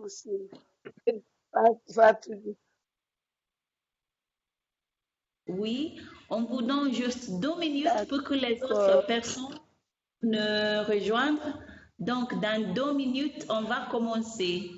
aussi. Fatou Diouf. Oui, on vous donne juste 2 minutes pour que les autres D'accord. personnes nous rejoignent. Donc, dans 2 minutes, on va commencer.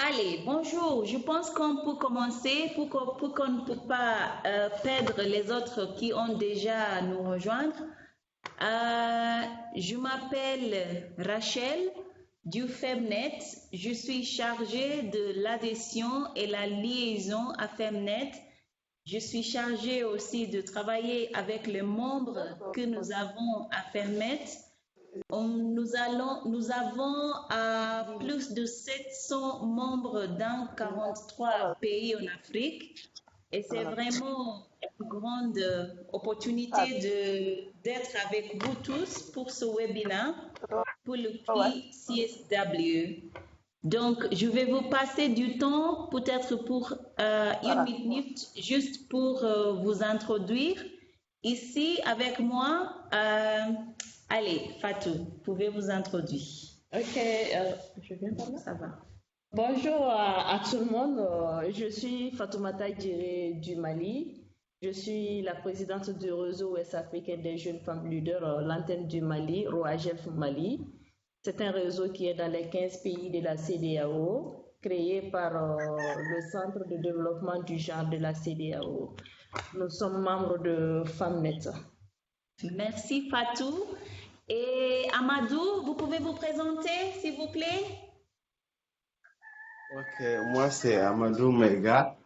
Allez, bonjour. Je pense qu'on peut commencer pour qu'on ne peut pas perdre les autres qui ont déjà nous rejoindre. Je m'appelle Rachel du FEMNET. Je suis chargée de l'adhésion et la liaison à FEMNET. Je suis chargée aussi de travailler avec les membres que nous avons à FEMNET. Nous avons plus de 700 membres dans 43 pays en Afrique et c'est vraiment une grande opportunité d'être avec vous tous pour ce webinaire pour le prix CSW. Donc, je vais vous passer du temps, peut-être pour 1 minute, juste pour vous introduire. Ici, avec moi, allez, Fatou, pouvez vous introduire. Ok, je viens par là. Ça va. Bonjour à tout le monde. Je suis Fatoumata Djiré du Mali. Je suis la présidente du réseau ouest africain des jeunes femmes leaders, l'antenne du Mali, ROAGEF Mali. C'est un réseau qui est dans les 15 pays de la CEDEAO, créé par le Centre de développement du genre de la CEDEAO. Nous sommes membres de FAMNET. Merci Fatou. Et Amadou, vous pouvez vous présenter, s'il vous plaît? Ok, moi c'est Amadou Mega.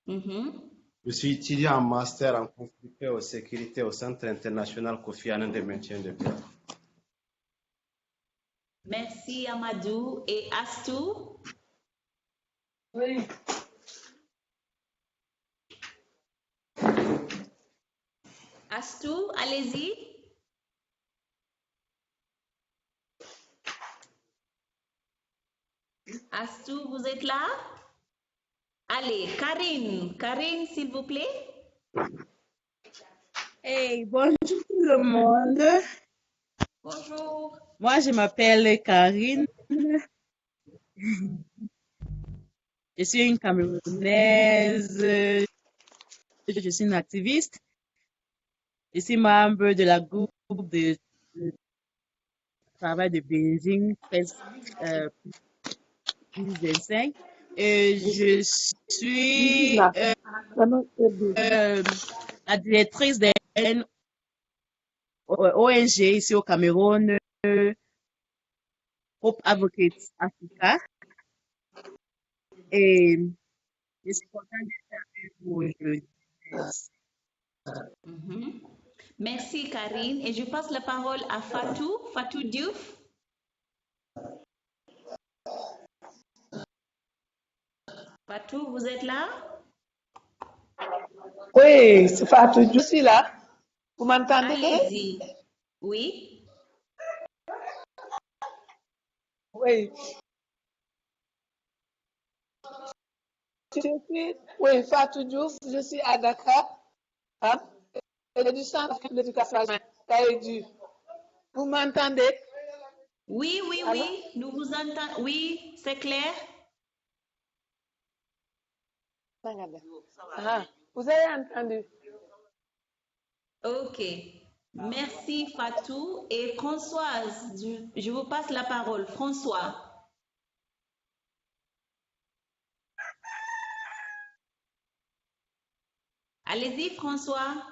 Je suis étudiant en master en conflit et sécurité au Centre international Kofi Annan de maintien de paix. Merci Amadou. Et Astou? Oui. Astou, allez-y. Astou, vous êtes là? Allez, Karine, s'il vous plaît. Hey, bonjour tout le monde. Bonjour. Moi, je m'appelle Karine. Je suis une Camerounaise. Je suis une activiste. Je suis membre de la groupe de travail de Beijing 2025. Et je suis la directrice d'une ONG ici au Cameroun, Hope Advocates Africa. Et je suis contente d'être avec vous aujourd'hui. Merci Karine. Et je passe la parole à Fatou Diouf. Fatou, vous êtes là? Oui, c'est Fatou Diouf, je suis là. Vous m'entendez? Allez-y. Oui. Oui. Oui, Fatou Diouf, je suis à Dakar. Hein? Et du centre d'éducation Taïdu. Vous m'entendez? Oui, Allô? nous vous entendons. Oui, c'est clair. Ah, vous avez entendu? Ok. Merci Fatou. Et Françoise, je vous passe la parole. François. Allez-y, François.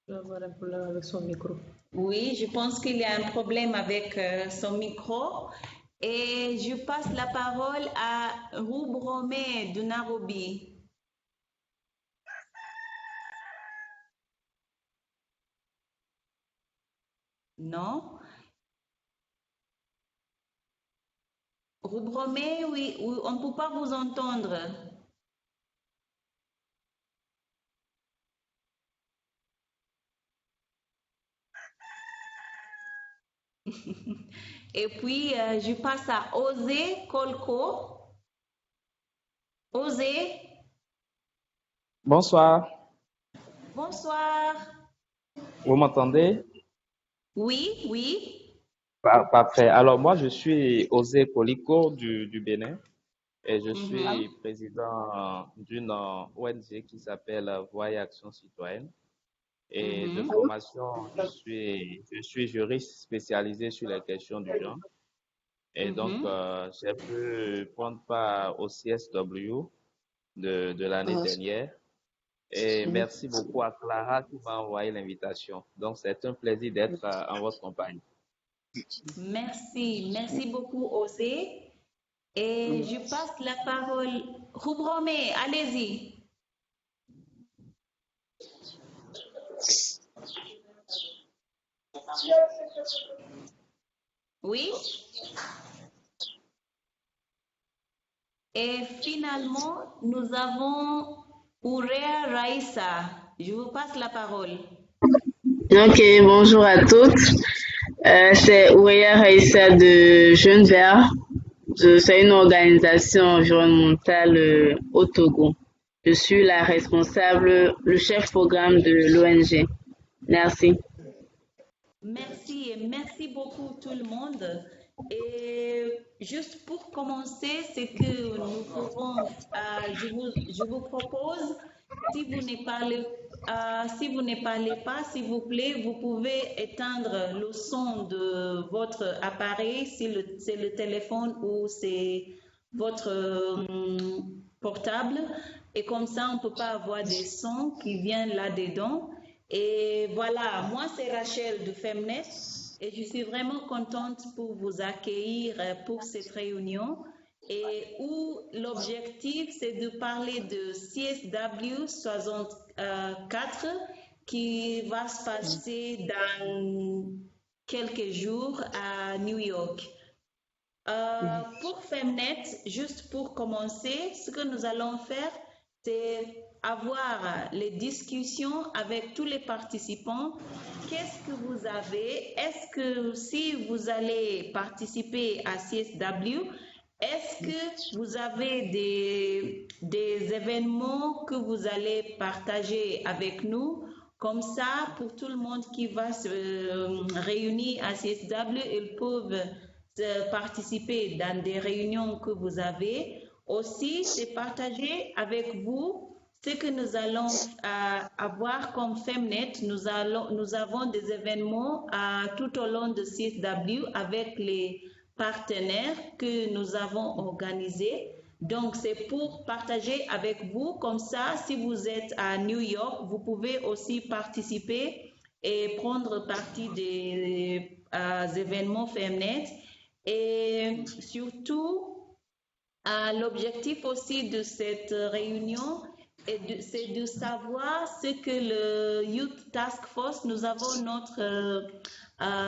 Je vais avoir un problème avec son micro. Oui, je pense qu'il y a un problème avec son micro. Et je passe la parole à Roubromé de Nairobi. Non. Roubromé, oui, on ne peut pas vous entendre. Et puis, je passe à Osé Kolko. Osé, Bonsoir, bonsoir. vous m'entendez? Oui, oui. Parfait. Alors moi, je suis Osé Koliko du Bénin et je suis Mhm, président d'une ONG qui s'appelle Voix et Action Citoyenne. Et de mhm. formation, je suis juriste spécialisé sur les questions du genre. Et donc, j'ai pu prendre part au CSW de l'année dernière. Et merci beaucoup à Clara qui m'a envoyé l'invitation. Donc, c'est un plaisir d'être en votre compagnie. Merci, merci beaucoup, Osé. Et je passe la parole. Roubromé, allez-y. Oui. Et finalement, nous avons Ourea Raissa. Je vous passe la parole. Ok, bonjour à toutes. C'est Ouria Raissa de Jeunes Verts. C'est une organisation environnementale au Togo. Je suis la responsable, le chef programme de l'ONG. Merci. Merci et merci beaucoup tout le monde. Et juste pour commencer, c'est que nous pouvons, je vous propose, si vous ne parlez, si vous ne parlez pas, s'il vous plaît, vous pouvez éteindre le son de votre appareil, si c'est le téléphone ou c'est votre portable. Et comme ça, on ne peut pas avoir des sons qui viennent là-dedans. Et voilà, moi c'est Rachel de Femnet et je suis vraiment contente pour vous accueillir pour cette réunion et où l'objectif c'est de parler de CSW 64 qui va se passer dans quelques jours à New York. Pour Femnet, juste pour commencer, ce que nous allons faire, c'est avoir les discussions avec tous les participants. Qu'est-ce que vous avez? Est-ce que si vous allez participer à CSW, est-ce que vous avez des événements que vous allez partager avec nous? Comme ça, pour tout le monde qui va se réunir à CSW, ils peuvent participer dans des réunions que vous avez. Aussi, c'est partager avec vous ce que nous allons avoir comme Femnet. Nous avons des événements tout au long de CSW avec les partenaires que nous avons organisés. Donc, c'est pour partager avec vous. Comme ça, si vous êtes à New York, vous pouvez aussi participer et prendre partie des événements Femnet. Et surtout, l'objectif aussi de cette réunion, c'est de savoir ce que le Youth Task Force, nous avons notre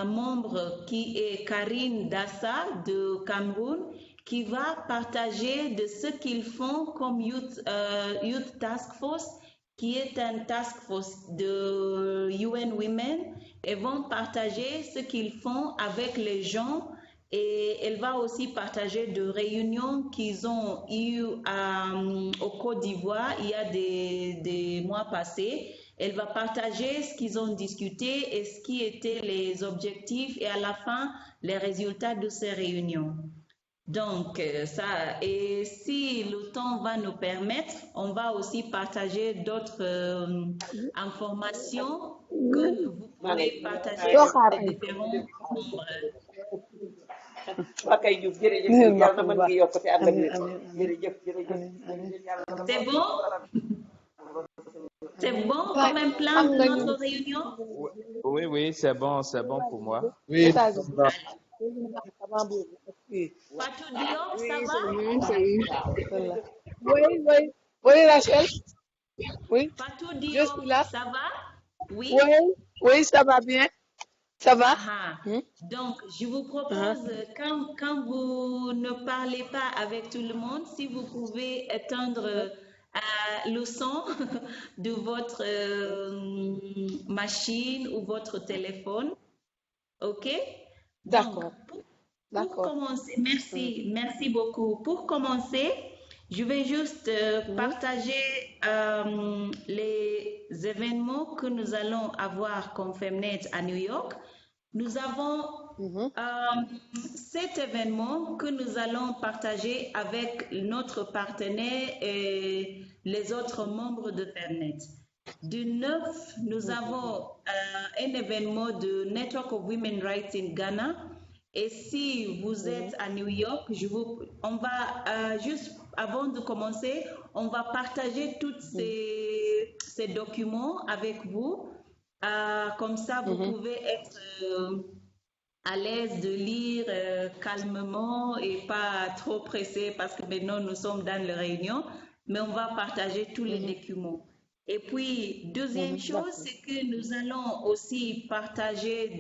membre qui est Karine Dassa de Cameroun, qui va partager de ce qu'ils font comme Youth Task Force, qui est un task force de UN Women, et vont partager ce qu'ils font avec les gens. Et elle va aussi partager de réunions qu'ils ont eues au Côte d'Ivoire il y a des mois passés. Elle va partager ce qu'ils ont discuté et ce qui étaient les objectifs et à la fin, les résultats de ces réunions. Donc, ça, et si le temps va nous permettre, on va aussi partager d'autres informations que vous pouvez partager avec les différents membres. C'est bon? C'est bon comme un plan de notre réunion? Oui, c'est bon pour moi. Oui, Fatou Diop, ça va? Oui, Rachel. Oui, Fatou je Diop, suis là. ça va? Oui? Oui, ça va bien. Ça va? Donc, je vous propose, quand vous ne parlez pas avec tout le monde, si vous pouvez éteindre le son de votre machine ou votre téléphone. OK? D'accord. Donc, pour commencer, merci beaucoup. Pour commencer, je vais juste partager les événements que nous allons avoir comme Femnet à New York. Nous avons 7 événements que nous allons partager avec notre partenaire et les autres membres de Femnet. Du 9, nous avons un événement de Network of Women Rights in Ghana. Et si vous êtes à New York, on va juste avant de commencer, on va partager tous ces documents avec vous. Comme ça, vous pouvez être à l'aise de lire calmement et pas trop pressé parce que maintenant nous sommes dans la réunion, mais on va partager tous les documents. Et puis, deuxième chose, c'est que nous allons aussi partager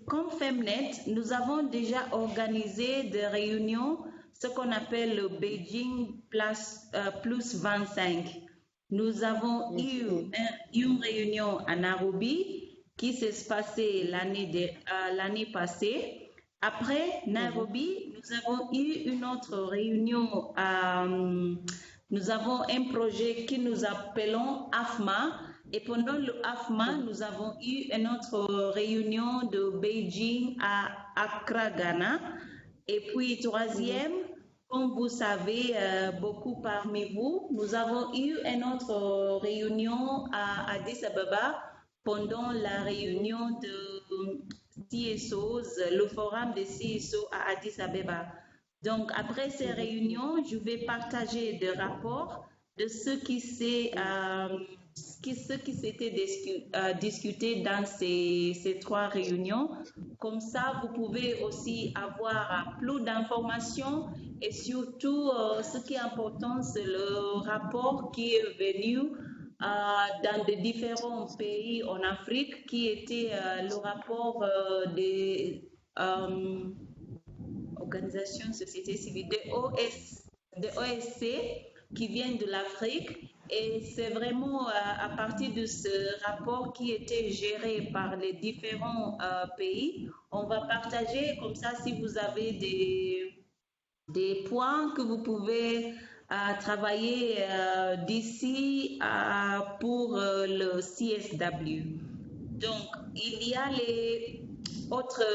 comme Femnet, nous avons déjà organisé des réunions, ce qu'on appelle le Beijing plus 25. Nous avons eu une réunion à Nairobi qui s'est passée l'année passée. Après Nairobi, nous avons eu une autre réunion. Nous avons un projet que nous appelons AFMA. Et pendant le AFMA, nous avons eu une autre réunion de Beijing à Accra, Ghana. Et puis, troisième, comme vous savez, beaucoup parmi vous, nous avons eu une autre réunion à Addis Ababa pendant la réunion de CSOs, le forum des CSO à Addis Ababa. Donc, après ces réunions, je vais partager des rapports de ce qui s'était discuté dans ces 3 réunions. Comme ça, vous pouvez aussi avoir plus d'informations et surtout, ce qui est important, c'est le rapport qui est venu dans de différents pays en Afrique, qui était le rapport des organisations société civile, des OSC, qui viennent de l'Afrique. Et c'est vraiment à partir de ce rapport qui était géré par les différents pays, on va partager comme ça si vous avez des points que vous pouvez travailler d'ici pour le CSW. Donc, il y a les autres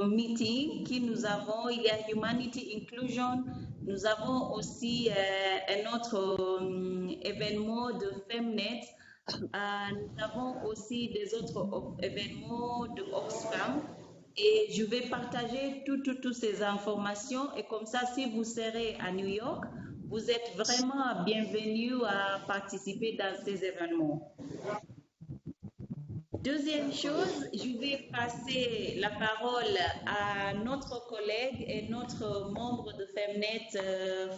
meetings que nous avons, il y a Humanity Inclusion. Nous avons aussi un autre événement de Femnet. Nous avons aussi des autres événements de Oxfam. Et je vais partager toutes ces informations. Et comme ça, si vous serez à New York, vous êtes vraiment bienvenus à participer dans ces événements. Deuxième chose, je vais passer la parole à notre collègue et notre membre de Femnet,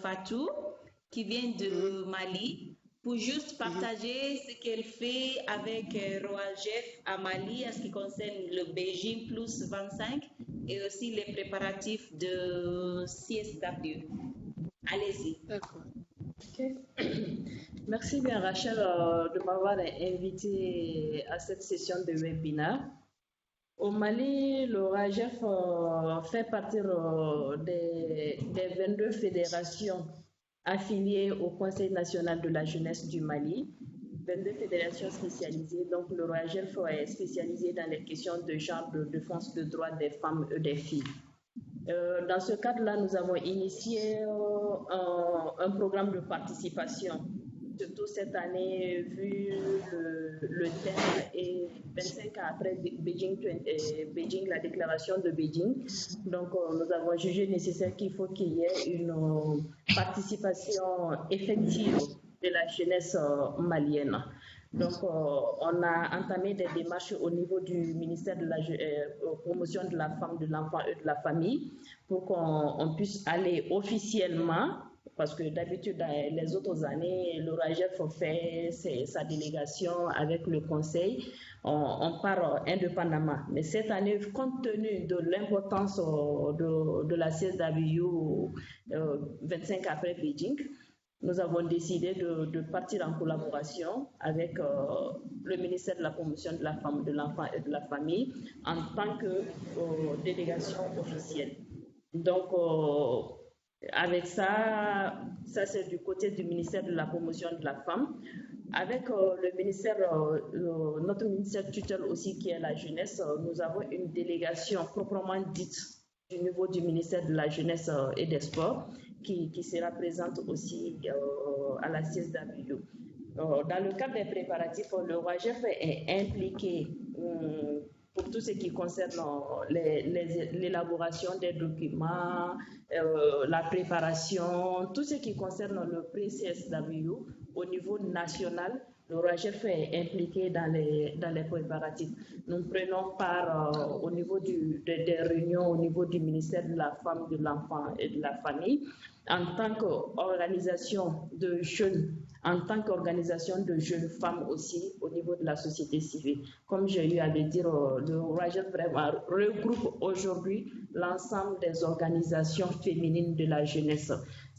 Fatou, qui vient de Mali, pour juste partager ce qu'elle fait avec ROAGEF à Mali en ce qui concerne le Beijing plus 25 et aussi les préparatifs de CSW. Allez-y. D'accord. Okay. Merci bien Rachel de m'avoir invité à cette session de webinaire. Au Mali, le ROAGEF fait partie des 22 fédérations affiliées au Conseil national de la jeunesse du Mali, 22 fédérations spécialisées. Donc le ROAGEF est spécialisé dans les questions de genre, de défense des droits des femmes et des filles. Dans ce cadre-là, nous avons initié un programme de participation. Surtout cette année, vu le thème et 25 ans après Beijing, la déclaration de Beijing. Donc, nous avons jugé nécessaire qu'il faut qu'il y ait une participation effective de la jeunesse malienne. Donc, on a entamé des démarches au niveau du ministère de la promotion de la femme, de l'enfant et de la famille pour qu'on puisse aller officiellement parce que d'habitude, les autres années, le RAGEF fait sa délégation avec le conseil. On part indépendamment. Mais cette année, compte tenu de l'importance de la CSW 25 après Beijing, nous avons décidé de partir en collaboration avec le ministère de la Promotion de la Femme, de l'Enfant et de la Famille en tant que délégation officielle. Donc, avec ça c'est du côté du ministère de la Promotion de la Femme. Avec le ministère, notre ministère tutelle aussi qui est la jeunesse, nous avons une délégation proprement dite du niveau du ministère de la jeunesse et des sports qui sera présente aussi à la CSW. Dans le cadre des préparatifs, le RAGEF est impliqué pour tout ce qui concerne l'élaboration des documents, la préparation, tout ce qui concerne le pré-CSW au niveau national. Le RAGEF est impliqué dans les préparatifs. Nous prenons part au niveau des réunions au niveau du ministère de la Femme, de l'Enfant et de la Famille en tant qu'organisation de jeunes, en tant qu'organisation de jeunes femmes aussi au niveau de la société civile. Comme j'ai eu à le dire, le RAGEF vraiment regroupe aujourd'hui l'ensemble des organisations féminines de la jeunesse.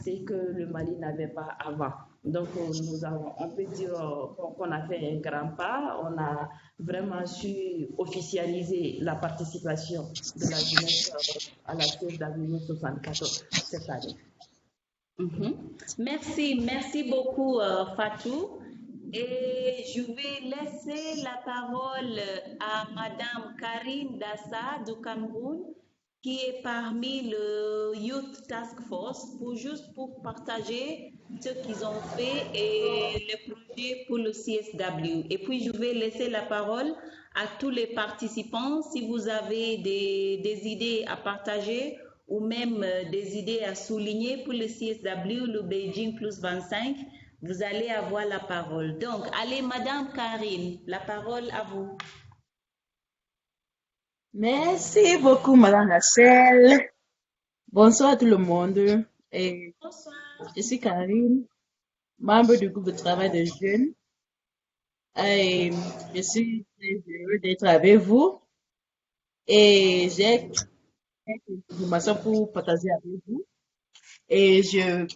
C'est que le Mali n'avait pas avant. Donc, on peut dire qu'on a fait un grand pas. On a vraiment su officialiser la participation de la jeunesse à la CSW 74 cette année. Merci beaucoup Fatou. Et je vais laisser la parole à Madame Karine Dassa du Cameroun, qui est parmi le Youth Task Force, pour partager ce qu'ils ont fait et le projet pour le CSW. Et puis, je vais laisser la parole à tous les participants. Si vous avez des idées à partager ou même des idées à souligner pour le CSW, le Beijing plus 25, vous allez avoir la parole. Donc, allez, Madame Karine, la parole à vous. Merci beaucoup, Madame Rachel. Bonsoir à tout le monde. Bonsoir. Je suis Karine, membre du groupe de travail des jeunes. Je suis très heureuse d'être avec vous. Et j'ai quelques informations pour partager avec vous. Et je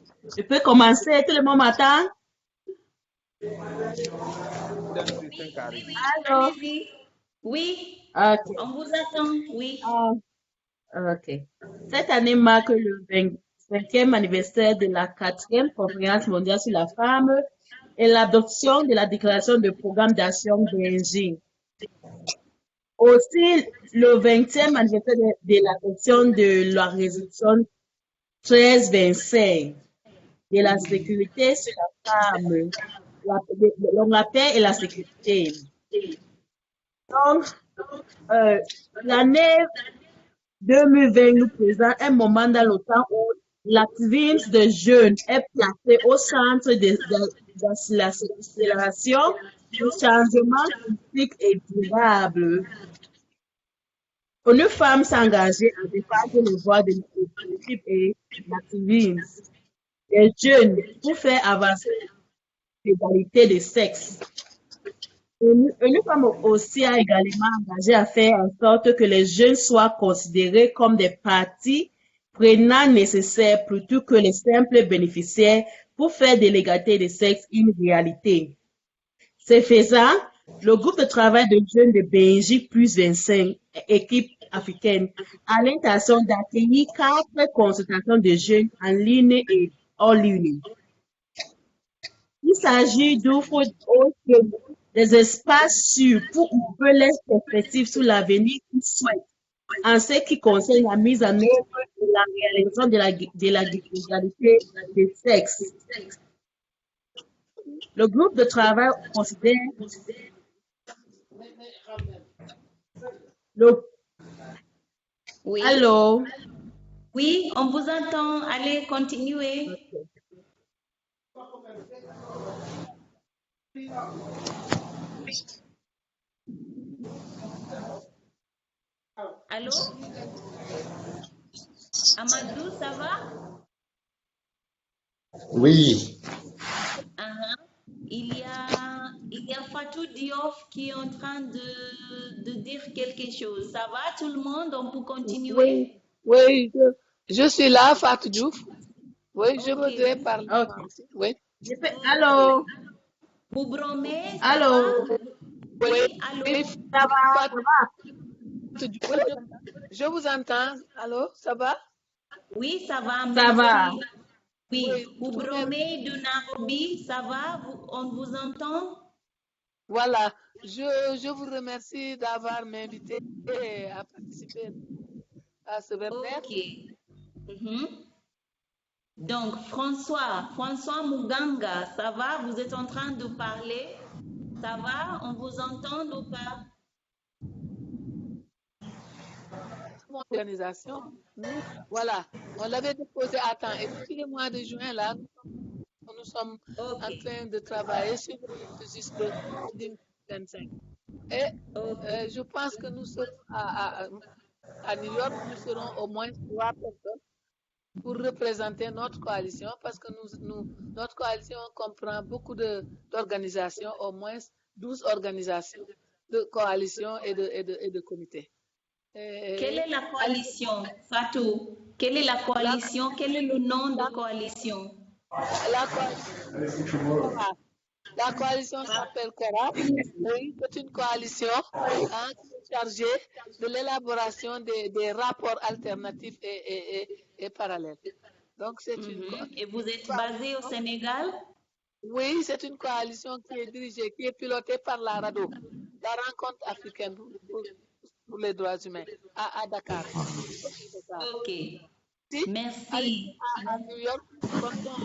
peux commencer tout le monde m'attend? Allô? Oui, Ok. on vous attend, oui. Ok. Cette année marque le 25e anniversaire de la 4e conférence mondiale sur la femme et l'adoption de la déclaration de programme d'action Beijing. Aussi, le 20e anniversaire de l'adoption de la résolution 1325 de la sécurité sur la femme, la paix et la sécurité. Donc, l'année 2020 nous présente un moment dans le temps où l'activisme des jeunes est placé au centre de l'accélération du changement politique et durable. Une femme s'engager à défendre le droit de l'initiative et l'activisme des jeunes pour faire avancer l'égalité des sexes. Une femme aussi a également engagé à faire en sorte que les jeunes soient considérés comme des parties prenantes nécessaires plutôt que les simples bénéficiaires pour faire de l'égalité des sexes une réalité. Ce faisant, le groupe de travail de jeunes de Beijing plus 25, équipe africaine, a l'intention d'accueillir 4 consultations de jeunes en ligne et hors ligne. Il s'agit d'offrir aux jeunes des espaces sûrs pour ouvrir les perspectives sur l'avenir qu'ils souhaitent en ce qui concerne la mise en œuvre et la réalisation de la égalité des sexes. Le groupe de travail considère Oui. Allô? Oui, on vous entend. Allez, continuez. Allô? Amadou, ça va? Oui, Uh-huh. Il y a Fatou Diouf qui est en train de dire quelque chose. Ça va tout le monde? On peut continuer? Oui, oui, je suis là, Fatou Diouf. Oui, je Ok, voudrais parler Ok. moi aussi. Oui. Allô? Boubromé, ça Allô? va? Oui, Oui, allô? Ça va? Ça Fatou va? Diouf, je vous entends. Allô, ça va? Oui, ça va, Ça va. merci. Oui, Oui, Boubromé de Nairobi, ça va? On vous entend? voilà. Je vous remercie d'avoir m'invité à participer à ce webinaire. Ok. Mhm. Donc, François Muganga, ça va? Vous êtes en train de parler? Ça va? On vous entend ou pas? Mon organisation, nous, voilà, on l'avait déposé à temps. Et depuis le mois de juin, là, nous sommes Ok, en train de travailler sur le jusqu'au 2025. Et ok. je pense que nous serons à New York, nous serons au moins 3 personnes pour représenter notre coalition parce que notre coalition comprend beaucoup d'organisations, au moins 12 organisations de coalition et de comités. Quelle Et est la coalition, Fatou? Quelle est la la, coalition? Quel est le nom de coalition? la coalition La coalition s'appelle CORAP. Oui, c'est une coalition qui est chargée de l'élaboration des rapports alternatifs et parallèles. Donc, c'est une Mhm. Et vous êtes basé au coalition. Sénégal? Oui, c'est une coalition qui est dirigée, qui est pilotée par la RADO, la Rencontre africaine pour les droits humains, à Dakar. Ok, Si, merci. à New York, nous comptons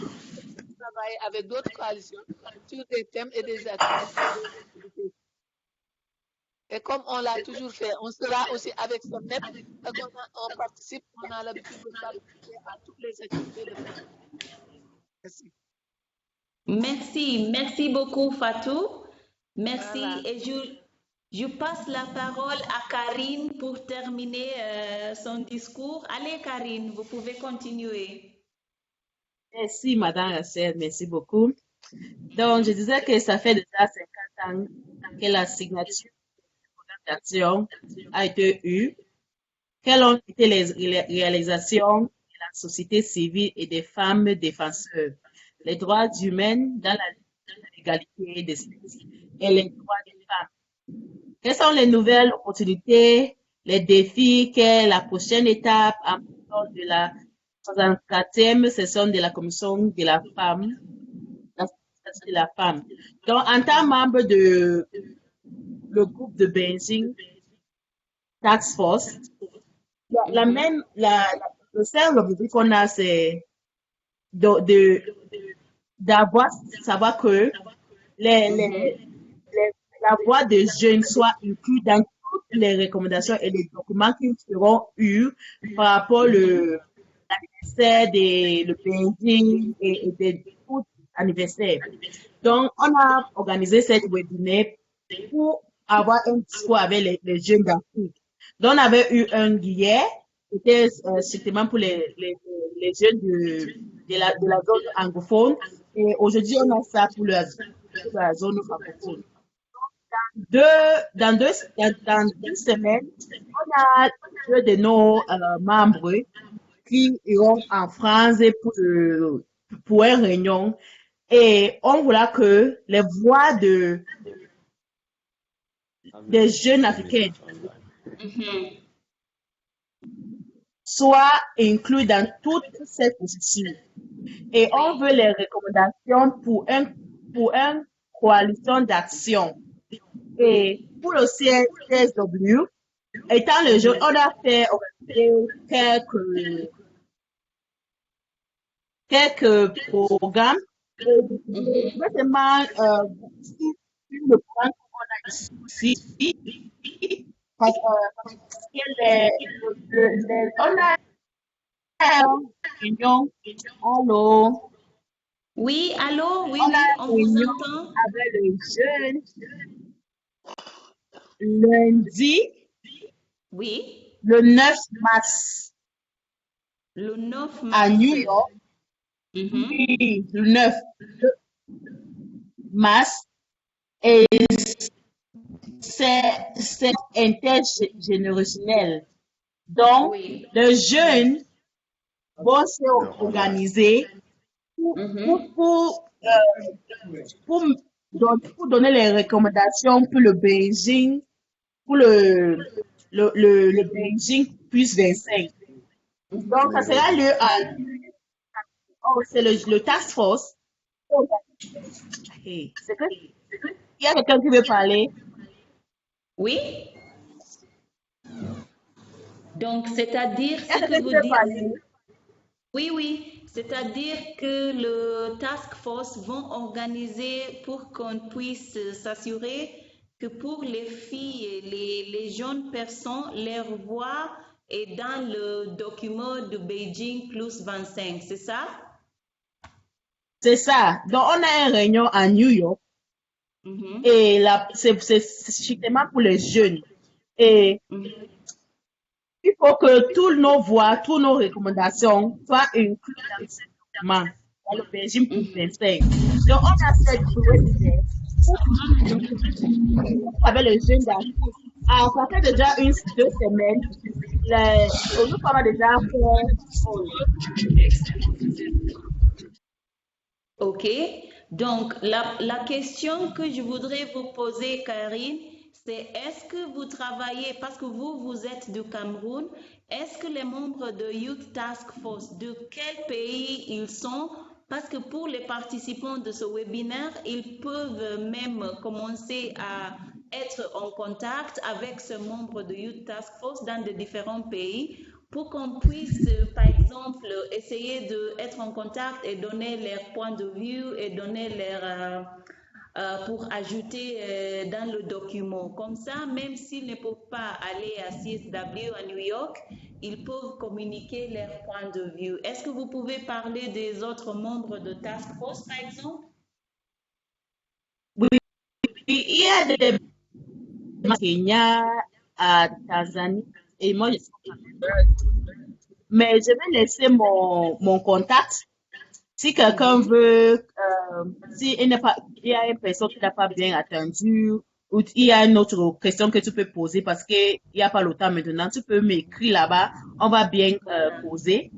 travailler avec d'autres coalitions sur des thèmes et des activités. Et comme on l'a toujours fait, on sera aussi avec Sommet, parce on participe, on a l'habitude de participer à toutes les activités de Sommet. Merci. Merci beaucoup, Fatou. Merci. Voilà. Et je passe la parole à Karine pour terminer son discours. Allez, Karine, vous pouvez continuer. Merci, Madame Rachel. Merci beaucoup. Donc, je disais que ça fait déjà 50 ans que la signature d'action a été eue. Quelles ont été les réalisations de la société civile et des femmes défenseurs, les droits humains dans l'égalité des sexes et les droits des femmes? Quelles sont les nouvelles opportunités, les défis, quelle est la prochaine étape en fonction de la 64e session de la Commission de la femme, de la femme? Donc, en tant que membre de le groupe de Beijing Task Force, le seul objectif qu'on a, c'est d'avoir, savoir que la voix des jeunes soit inclue dans toutes les recommandations et les documents qui seront eus par rapport au anniversaire le Beijing et des autres anniversaires. Donc, on a organisé cette webinaire pour avoir un discours avec les jeunes d'Afrique. Donc, on avait eu un hier, c'était strictement pour les jeunes de la zone anglophone. Et aujourd'hui, on a ça pour la zone francophone. Dans deux semaines, on a deux de nos membres qui iront en France pour une réunion. Et on voulait que les voix des jeunes africains soient inclus dans toute cette processus. Et on veut les recommandations pour une coalition d'action. Et pour le CSW, étant le jeune, on a fait quelques programmes. Notamment, le programme qu'on a ici, parce que on a une réunion. Allô? Oui, allô? Oui, On oui, a on une vous réunion entend. avec les jeunes lundi, Oui, le 9 mars le 9 à mars. New York. Oui, le 9 mars. Et c'est intergénérationnel. Donc, Oui. les jeunes vont s'organiser pour, pour donner les recommandations pour le Beijing, pour le Beijing plus 25. Donc, ça sera lieu à, c'est le task force. Hey, il y a quelqu'un qui veut parler. Oui. Donc, c'est-à-dire Il y a ce que quelqu'un qui vous veut dites. parler. Oui, c'est-à-dire que le task force vont organiser pour qu'on puisse s'assurer que pour les filles et les jeunes personnes, leur voix est dans le document de Beijing plus 25, c'est ça? C'est ça. Donc, on a une réunion à New York et là, c'est strictement pour les jeunes. Et il faut que toutes nos voix, toutes nos recommandations soient incluses dans ce document, dans le Beijing plus 25. Donc, on a cette webinaire avec les jeunes d'Afrique. Ah, ça fait déjà 2 semaines. Nous avons déjà OK. Donc, la question que je voudrais vous poser, Karine, c'est est-ce que vous travaillez, parce que vous êtes du Cameroun, est-ce que les membres de Youth Task Force, de quel pays ils sont? Parce que pour les participants de ce webinaire, ils peuvent même commencer à être en contact avec ce membre de Youth Task Force dans de différents pays pour qu'on puisse, par exemple, essayer d'être en contact et donner leur point de vue et donner leur, pour ajouter dans le document. Comme ça, même s'ils ne peuvent pas aller à CSW à New York, ils peuvent communiquer leur point de vue. Est-ce que vous pouvez parler des autres membres de Task Force, par exemple? Oui, il y a des Kenya, à Tanzanie, et moi, je suis au Cameroun. Mais je vais laisser mon contact. Si quelqu'un veut, si il y a une personne qui n'a pas bien attendu, ou il y a une autre question que tu peux poser parce qu'il n'y a pas le temps maintenant, tu peux m'écrire là-bas, on va bien poser.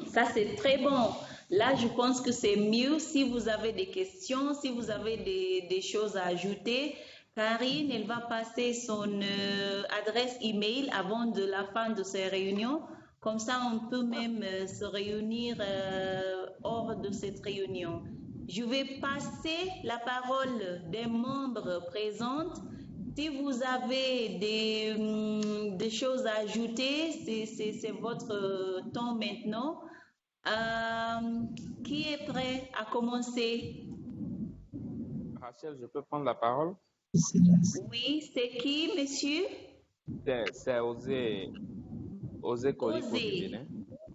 Ça, c'est très bon. Là, je pense que c'est mieux si vous avez des questions, si vous avez des choses à ajouter. Karine, elle va passer son adresse email avant de la fin de ces réunions. Comme ça, on peut même se réunir hors de cette réunion. Je vais passer la parole des membres présents. Si vous avez des choses à ajouter, c'est votre temps maintenant. Qui est prêt à commencer? Rachel, je peux prendre la parole? Oui, c'est qui, monsieur? C'est Osé Koliko du Bénin.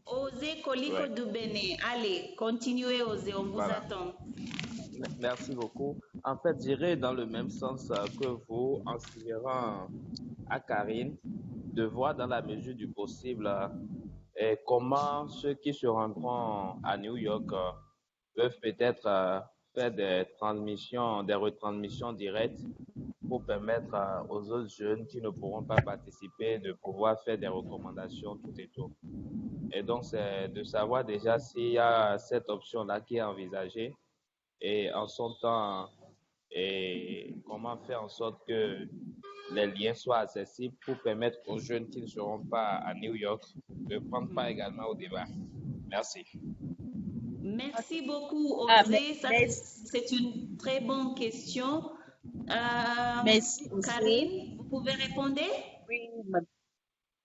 Osé Koliko du Bénin. Allez, continuez, Osé, on vous attend. Merci beaucoup. En fait, j'irai dans le même sens que vous en suggérant à Karine de voir dans la mesure du possible comment ceux qui se rendront à New York peuvent peut-être faire des retransmissions directes pour permettre aux autres jeunes qui ne pourront pas participer de pouvoir faire des recommandations tout et tout. Et donc, c'est de savoir déjà s'il y a cette option-là qui est envisagée et en son temps, et comment faire en sorte que les liens soient accessibles pour permettre aux jeunes qui ne seront pas à New York de prendre part également au débat. Merci. Merci beaucoup, Osé. C'est une très bonne question. Merci, Karine, vous pouvez répondre?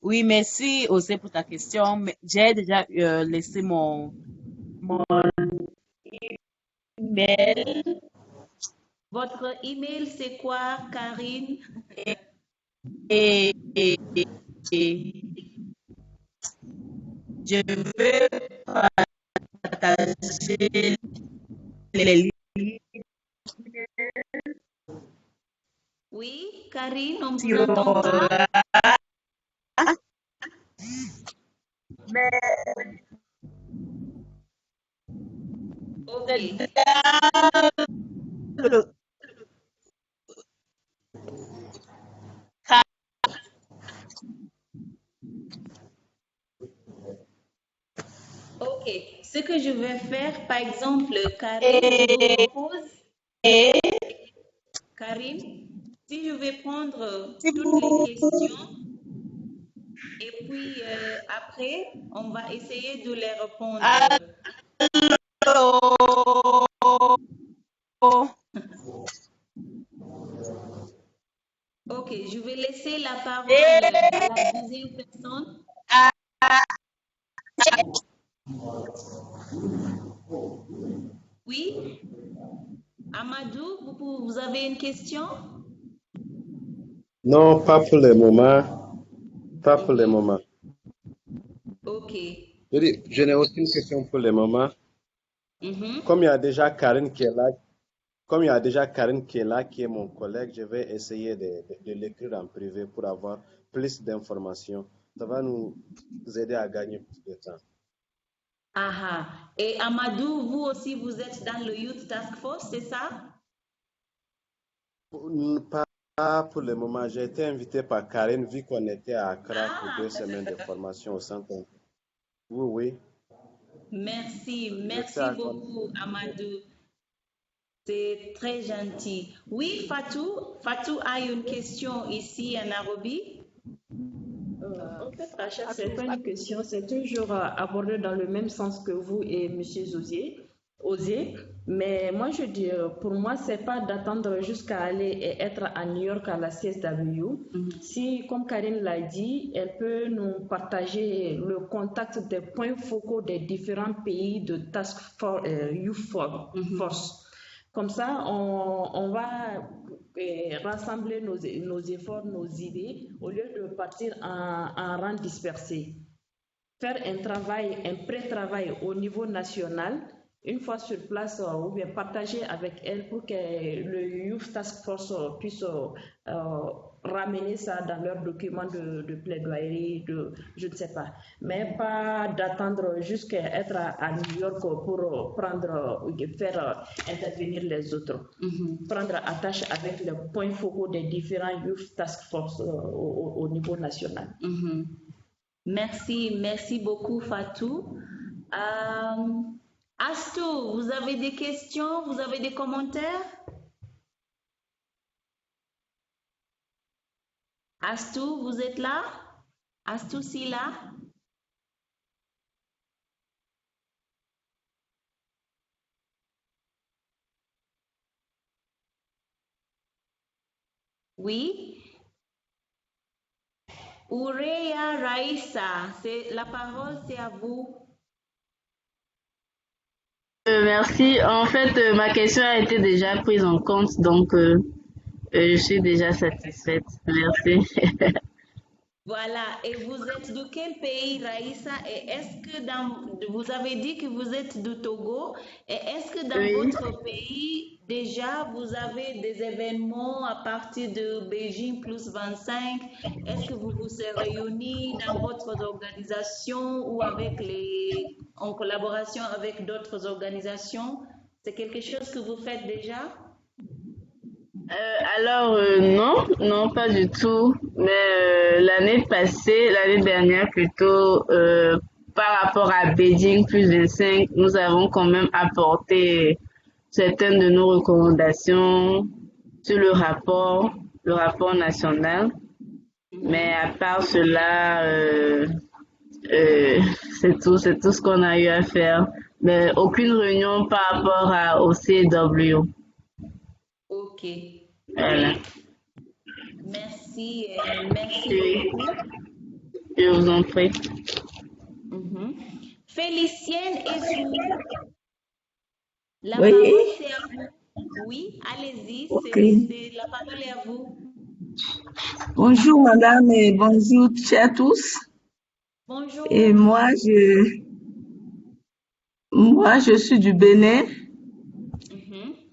Oui, merci, Osé, pour ta question. J'ai déjà laissé mon email. Votre email, c'est quoi, Karine? Et je veux partager les livres. Oui, Karine, on vous entend pas. Ok, ce que je vais faire, par exemple, Karim, je vous propose, Karim, si je vais prendre toutes les questions et puis après, on va essayer de les répondre. Ok, je vais laisser la parole à la deuxième personne. Oui, Amadou, vous avez une question? Non, pas pour le moment. Pas pour le moment. Ok. Je n'ai aucune question pour le moment. Comme il y a déjà Karine qui est là, qui est mon collègue, je vais essayer de l'écrire en privé pour avoir plus d'informations. Ça va nous aider à gagner plus de temps. Ah, et Amadou, vous aussi, vous êtes dans le Youth Task Force, c'est ça? Pas pour le moment. J'ai été invité par Karine vu qu'on était à Accra pour 2 semaines de formation au centre. Oui. Merci à beaucoup, Amadou. C'est très gentil. Oui, Fatou a une question ici en Nairobi. En fait, Rachel, ce n'est pas une question, c'est toujours abordé dans le même sens que vous et M. Osier. Mais moi, je dis, pour moi, ce n'est pas d'attendre jusqu'à aller et être à New York à la CSW. Si, comme Karine l'a dit, elle peut nous partager le contact des points focaux des différents pays de Task Force, Youth Force. Comme ça, on va rassembler nos efforts, nos idées, au lieu de partir en rang dispersé. Faire un pré-travail au niveau national, une fois sur place, ou bien partager avec elle pour que le Youth Task Force puisse ramener ça dans leur document de plaidoirie, je ne sais pas. Mais pas d'attendre jusqu'à être à New York pour faire intervenir les autres. Prendre attache avec les points focaux des différents Youth Task Force au niveau national. Merci beaucoup, Fatou. Astou, vous avez des questions? Vous avez des commentaires? Astou, vous êtes là? Astou Sila? Oui? Oureya Raïssa, la parole, c'est à vous. Merci. En fait, ma question a été déjà prise en compte, donc je suis déjà satisfaite. Merci. Voilà. Et vous êtes de quel pays, Raïssa? Et est-ce que vous avez dit que vous êtes du Togo, et est-ce que dans votre pays, déjà, vous avez des événements à partir de Beijing plus 25? Est-ce que vous vous réunis dans votre organisation ou en collaboration avec d'autres organisations? C'est quelque chose que vous faites déjà? Alors, non, pas du tout. Mais l'année dernière plutôt, par rapport à Beijing plus 25, nous avons quand même apporté certaines de nos recommandations sur le rapport national. Mais à part cela, c'est tout ce qu'on a eu à faire. Mais aucune réunion par rapport au CW. Ok. Voilà. Merci beaucoup. Je vous en prie. Félicienne Essou. La Oui. parole c'est à vous. Oui, allez-y, la parole est à vous. Bonjour madame et bonjour à tous. Bonjour. Et moi je suis du Bénin.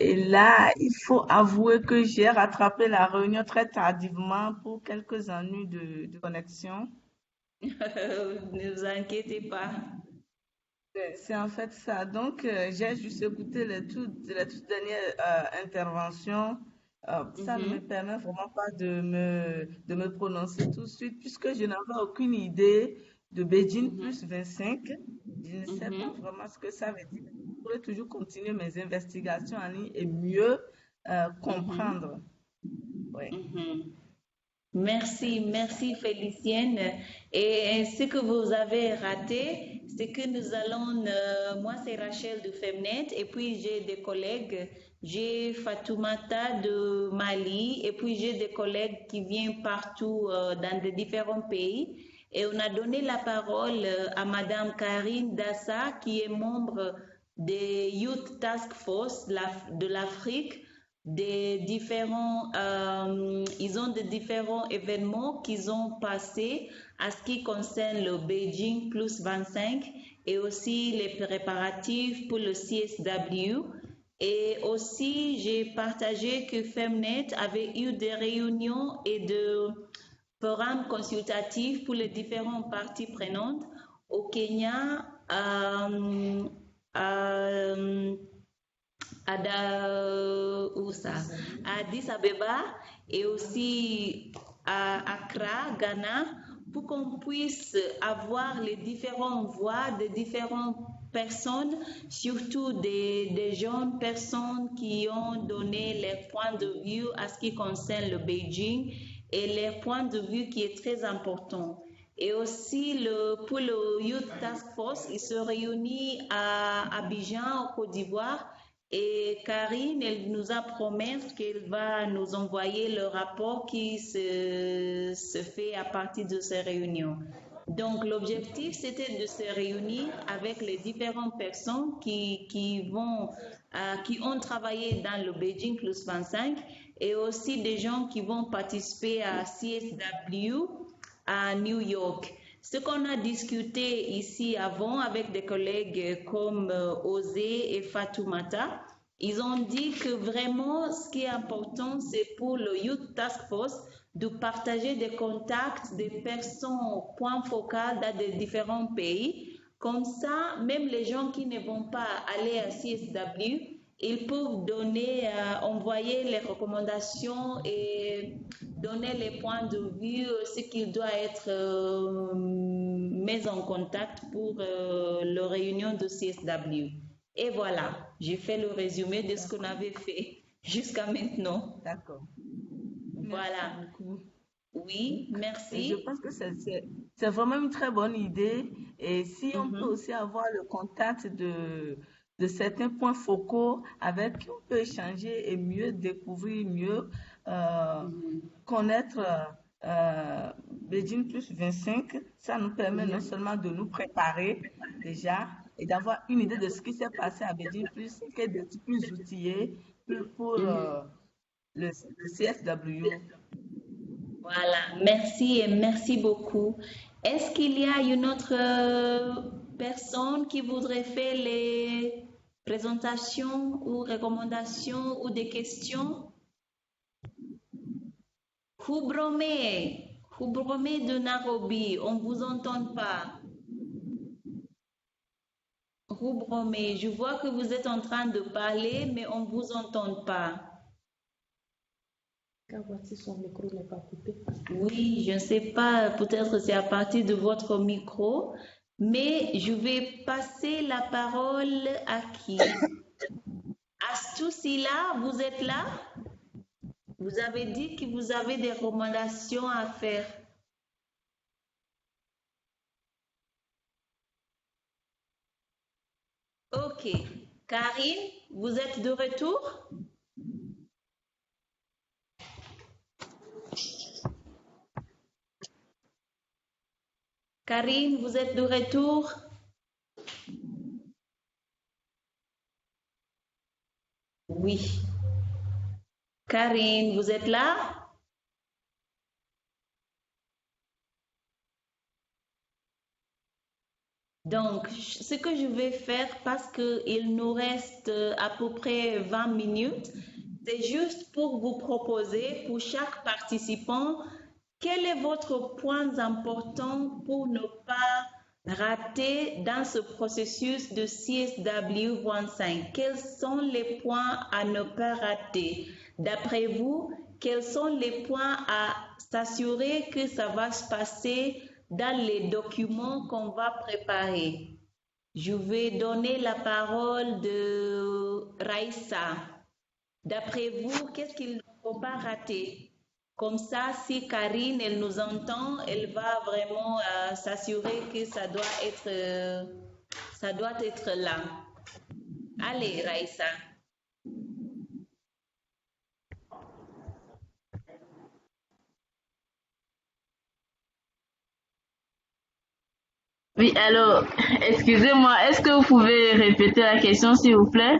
Et là, il faut avouer que j'ai rattrapé la réunion très tardivement pour quelques ennuis de connexion. Ne vous inquiétez pas. C'est en fait ça. Donc, j'ai juste écouté les toutes dernières interventions. Ça ne me permet vraiment pas de me prononcer tout de suite puisque je n'avais aucune idée de Beijing plus 25. Je ne sais pas vraiment ce que ça veut dire. Je pourrais toujours continuer mes investigations en ligne et mieux comprendre. Oui. Merci, merci Félicienne. Et ce que vous avez raté, c'est que nous allons, moi c'est Rachel de Femnet, et puis j'ai des collègues, j'ai Fatoumata de Mali, et puis j'ai des collègues qui viennent partout dans de différents pays. Et on a donné la parole à Madame Karine Dassa, qui est membre des Youth Task Force de l'Afrique. Ils ont des différents événements qu'ils ont passés à ce qui concerne le Beijing plus 25 et aussi les préparatifs pour le CSW. Et aussi, j'ai partagé que Femnet avait eu des réunions et de forums consultatifs pour les différentes parties prenantes au Kenya, à Addis Abeba et aussi à Accra, Ghana, pour qu'on puisse avoir les différentes voix de différentes personnes, surtout des jeunes personnes qui ont donné leur point de vue à ce qui concerne le Beijing et leur point de vue qui est très important. Et aussi, pour le Youth Task Force, il se réunit à Abidjan, au Côte d'Ivoire. Et Karine, elle nous a promis qu'elle va nous envoyer le rapport qui se fait à partir de ces réunions. Donc, l'objectif, c'était de se réunir avec les différentes personnes qui ont travaillé dans le Beijing plus 25 et aussi des gens qui vont participer à CSW à New York. Ce qu'on a discuté ici avant avec des collègues comme Osé et Fatoumata, ils ont dit que vraiment ce qui est important, c'est pour le Youth Task Force de partager des contacts des personnes point focal dans des différents pays. Comme ça, même les gens qui ne vont pas aller à CSW, ils peuvent envoyer les recommandations et donner les points de vue, ce qui doit être mis en contact pour la réunion de CSW. Et voilà, j'ai fait le résumé de ce qu'on avait fait jusqu'à maintenant. D'accord. Voilà. Merci beaucoup. Oui, merci. Et je pense que c'est vraiment une très bonne idée. Et si on peut aussi avoir le contact de certains points focaux avec qui on peut échanger et mieux découvrir, mieux connaître Beijing plus 25, ça nous permet non seulement de nous préparer déjà et d'avoir une idée de ce qui s'est passé à Beijing plus, d'être plus outillés pour le CSW. Voilà, merci et merci beaucoup. Est-ce qu'il y a une autre personne qui voudrait faire les présentations ou recommandations ou des questions? Hubrome de Nairobi, on ne vous entend pas. Hubrome, je vois que vous êtes en train de parler, mais on ne vous entend pas. Son micro n'est pas coupé. Oui, je ne sais pas, peut-être c'est à partir de votre micro, mais je vais passer la parole à qui? Astousila, vous êtes là? Vous avez dit que vous avez des recommandations à faire. Ok. Karine, vous êtes de retour? Karine, vous êtes de retour? Oui. Karine, vous êtes là? Donc, ce que je vais faire, parce qu'il nous reste à peu près 20 minutes, c'est juste pour vous proposer, pour chaque participant, quel est votre point important pour ne pas raté dans ce processus de CSW 25? Quels sont les points à ne pas rater? D'après vous, quels sont les points à s'assurer que ça va se passer dans les documents qu'on va préparer? Je vais donner la parole de Raïssa. D'après vous, qu'est-ce qu'il ne faut pas rater? Comme ça, si Karine, elle nous entend, elle va vraiment s'assurer que ça doit être là. Allez, Raïssa. Oui, alors, excusez-moi, est-ce que vous pouvez répéter la question, s'il vous plaît?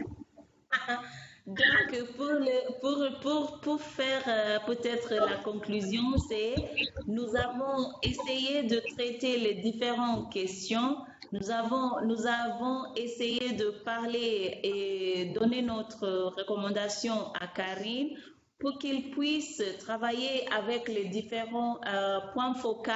Donc, pour faire peut-être la conclusion, nous avons essayé de traiter les différentes questions. Nous avons essayé de parler et donner notre recommandation à Karine pour qu'il puisse travailler avec les différents points focaux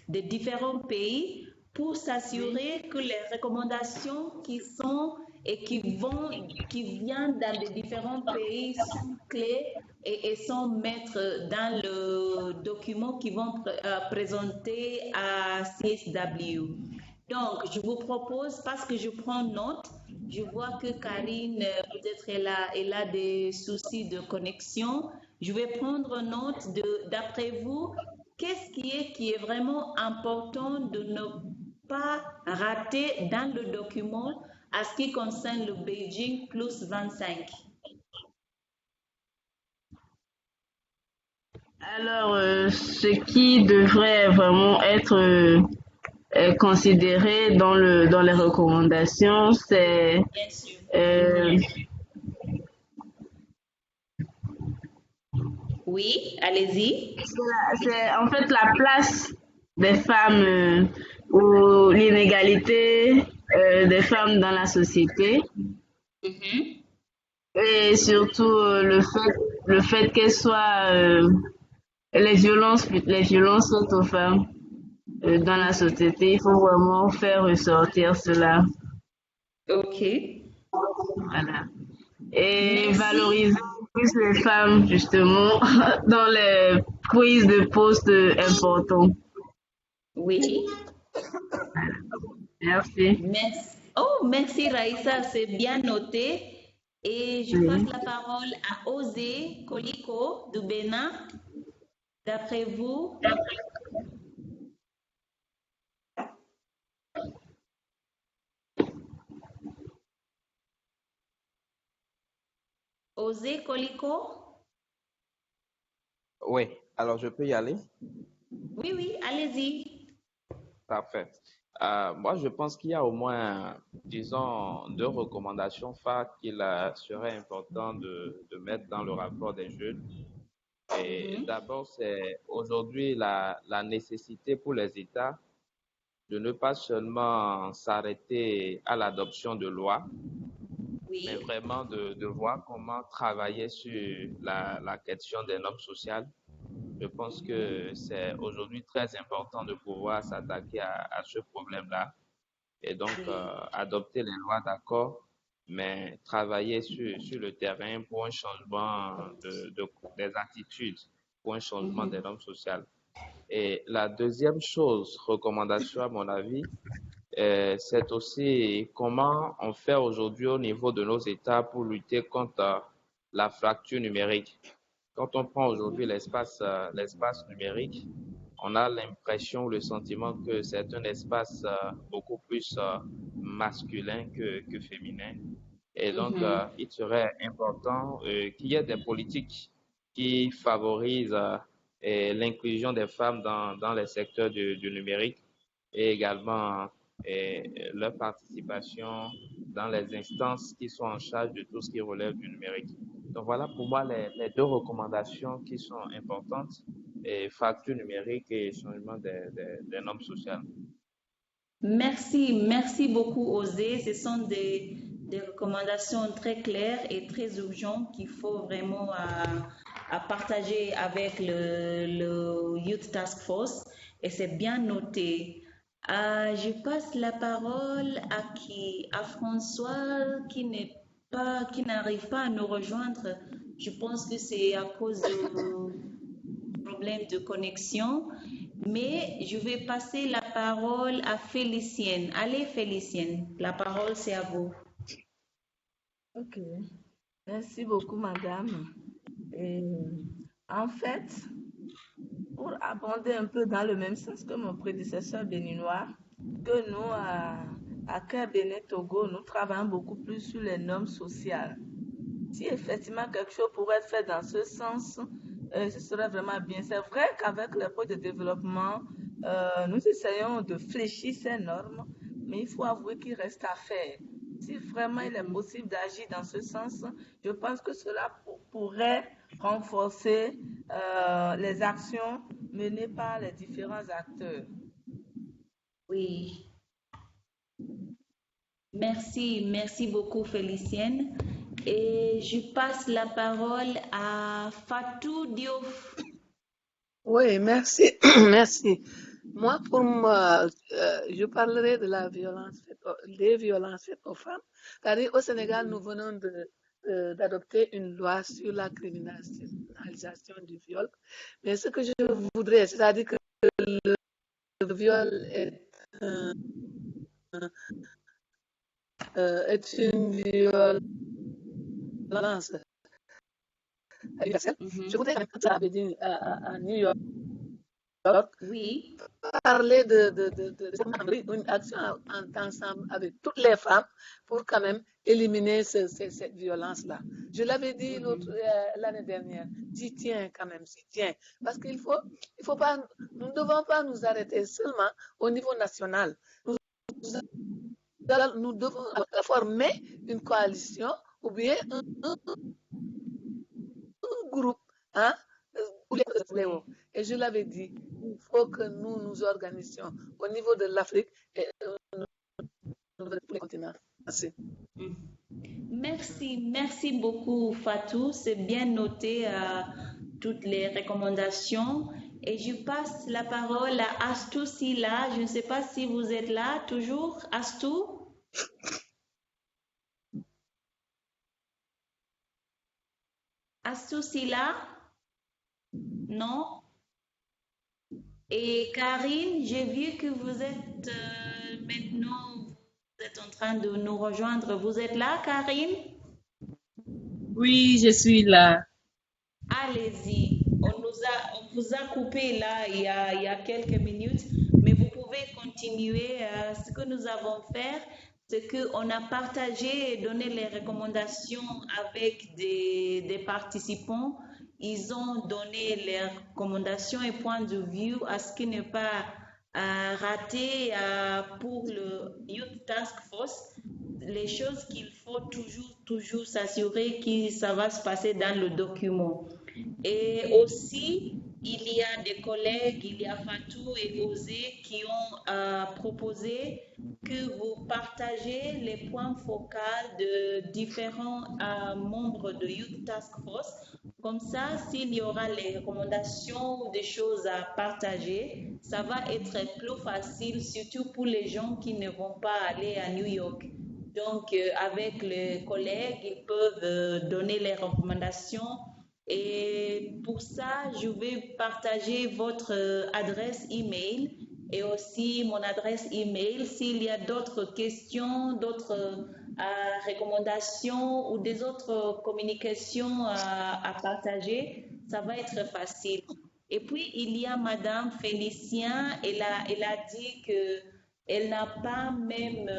des différents pays pour s'assurer que les recommandations qui sont et qui viennent dans les différents pays sont clés et sont maîtres dans le document qu'ils vont présenter à CSW. Donc, je vous propose, parce que je prends note, je vois que Karine, peut-être elle a des soucis de connexion. Je vais prendre note d'après vous, qu'est-ce qui est vraiment important de ne pas rater dans le document à ce qui concerne le Beijing plus 25? Alors, ce qui devrait vraiment être considéré dans les recommandations, c'est Bien sûr. Oui, allez-y. c'est en fait la place des femmes ou l'inégalité des femmes dans la société et surtout le fait qu'elles soient les violences faites aux femmes dans la société. Il faut vraiment faire ressortir cela. Ok. Voilà. Et Merci. valoriser plus les femmes, justement, dans les prises de postes importants. Oui. Merci. Merci. Oh, merci Raïssa, c'est bien noté. Et je passe la parole à Osé Koliko du Bénin. D'après vous? Osé Koliko? Oui, alors je peux y aller? Oui, allez-y. Parfait. Moi, je pense qu'il y a au moins, disons, 2 recommandations phares qu'il serait important de mettre dans le rapport des jeunes. Et d'abord, c'est aujourd'hui la nécessité pour les États de ne pas seulement s'arrêter à l'adoption de lois, mais vraiment de voir comment travailler sur la question des normes sociales. Je pense que c'est aujourd'hui très important de pouvoir s'attaquer à ce problème-là et donc adopter les lois, d'accord, mais travailler sur le terrain pour un changement des attitudes, pour un changement des normes sociales. Et la deuxième chose, recommandation à mon avis, c'est aussi comment on fait aujourd'hui au niveau de nos États pour lutter contre la fracture numérique. Quand on prend aujourd'hui l'espace numérique, on a l'impression, le sentiment que c'est un espace beaucoup plus masculin que féminin. Et donc, il serait important qu'il y ait des politiques qui favorisent l'inclusion des femmes dans les secteurs du numérique et également leur participation dans les instances qui sont en charge de tout ce qui relève du numérique. Donc voilà pour moi les 2 recommandations qui sont importantes, fracture numérique et changement des normes sociales. Merci beaucoup Osé. Ce sont des recommandations très claires et très urgentes qu'il faut vraiment à partager avec le Youth Task Force et c'est bien noté. Je passe la parole à François qui n'arrive pas à nous rejoindre. Je pense que c'est à cause du problème de connexion. Mais je vais passer la parole à Félicienne. Allez, Félicienne, la parole c'est à vous. Ok, merci beaucoup, madame. Et en fait, pour abonder un peu dans le même sens que mon prédécesseur béninois, que nous, à Cœur Bénin Togo, nous travaillons beaucoup plus sur les normes sociales. Si effectivement quelque chose pourrait être fait dans ce sens, ce serait vraiment bien. C'est vrai qu'avec les projets de développement, nous essayons de fléchir ces normes, mais il faut avouer qu'il reste à faire. Si vraiment il est possible d'agir dans ce sens, je pense que cela pourrait renforcer les actions menées par les différents acteurs. Oui, merci beaucoup Félicienne. Et je passe la parole à Fatou Diouf. Oui, merci. Merci. Moi, pour moi, je parlerai de la violence des violences faites aux femmes. C'est-à-dire, au Sénégal, nous venons d'adopter une loi sur la criminalisation du viol. Mais ce que je voudrais, c'est-à-dire que le viol est une violence universelle. Je voudrais, comme ça avait dit à New York, Oui. parler d'une action ensemble avec toutes les femmes pour quand même éliminer cette violence-là. Je l'avais dit l'année dernière, j'y tiens quand même, j'y tiens. Parce qu'il faut pas, nous ne devons pas nous arrêter seulement au niveau national. Nous devons former une coalition ou bien un groupe, hein, et je l'avais dit, il faut que nous nous organisions au niveau de l'Afrique et au niveau de tous les continents. Merci. Merci beaucoup Fatou. C'est bien noté toutes les recommandations. Et je passe la parole à Astou Silla. Je ne sais pas si vous êtes là toujours, Astou. Astou Silla? Non? Et Karine, j'ai vu que vous êtes maintenant, vous êtes en train de nous rejoindre. Vous êtes là, Karine? Oui, je suis là. Allez-y. On vous a coupé là il y a quelques minutes, mais vous pouvez continuer. Ce que nous avons fait, c'est qu'on a partagé et donné les recommandations avec des participants. Ils ont donné les recommandations et points de vue à ce qui n'est pas raté pour le Youth Task Force. Les choses qu'il faut toujours s'assurer que ça va se passer dans le document. Et aussi, il y a des collègues, il y a Fatou et Osé qui ont proposé que vous partagez les points focaux de différents membres de Youth Task Force. Comme ça, s'il y aura les recommandations ou des choses à partager, ça va être plus facile, surtout pour les gens qui ne vont pas aller à New York. Donc, avec les collègues, ils peuvent donner les recommandations. Et pour ça, je vais partager votre adresse email et aussi mon adresse email. S'il y a d'autres questions, d'autres recommandations ou des autres communications à partager, ça va être facile. Et puis, il y a Madame Félicien, elle a dit que elle n'a pas même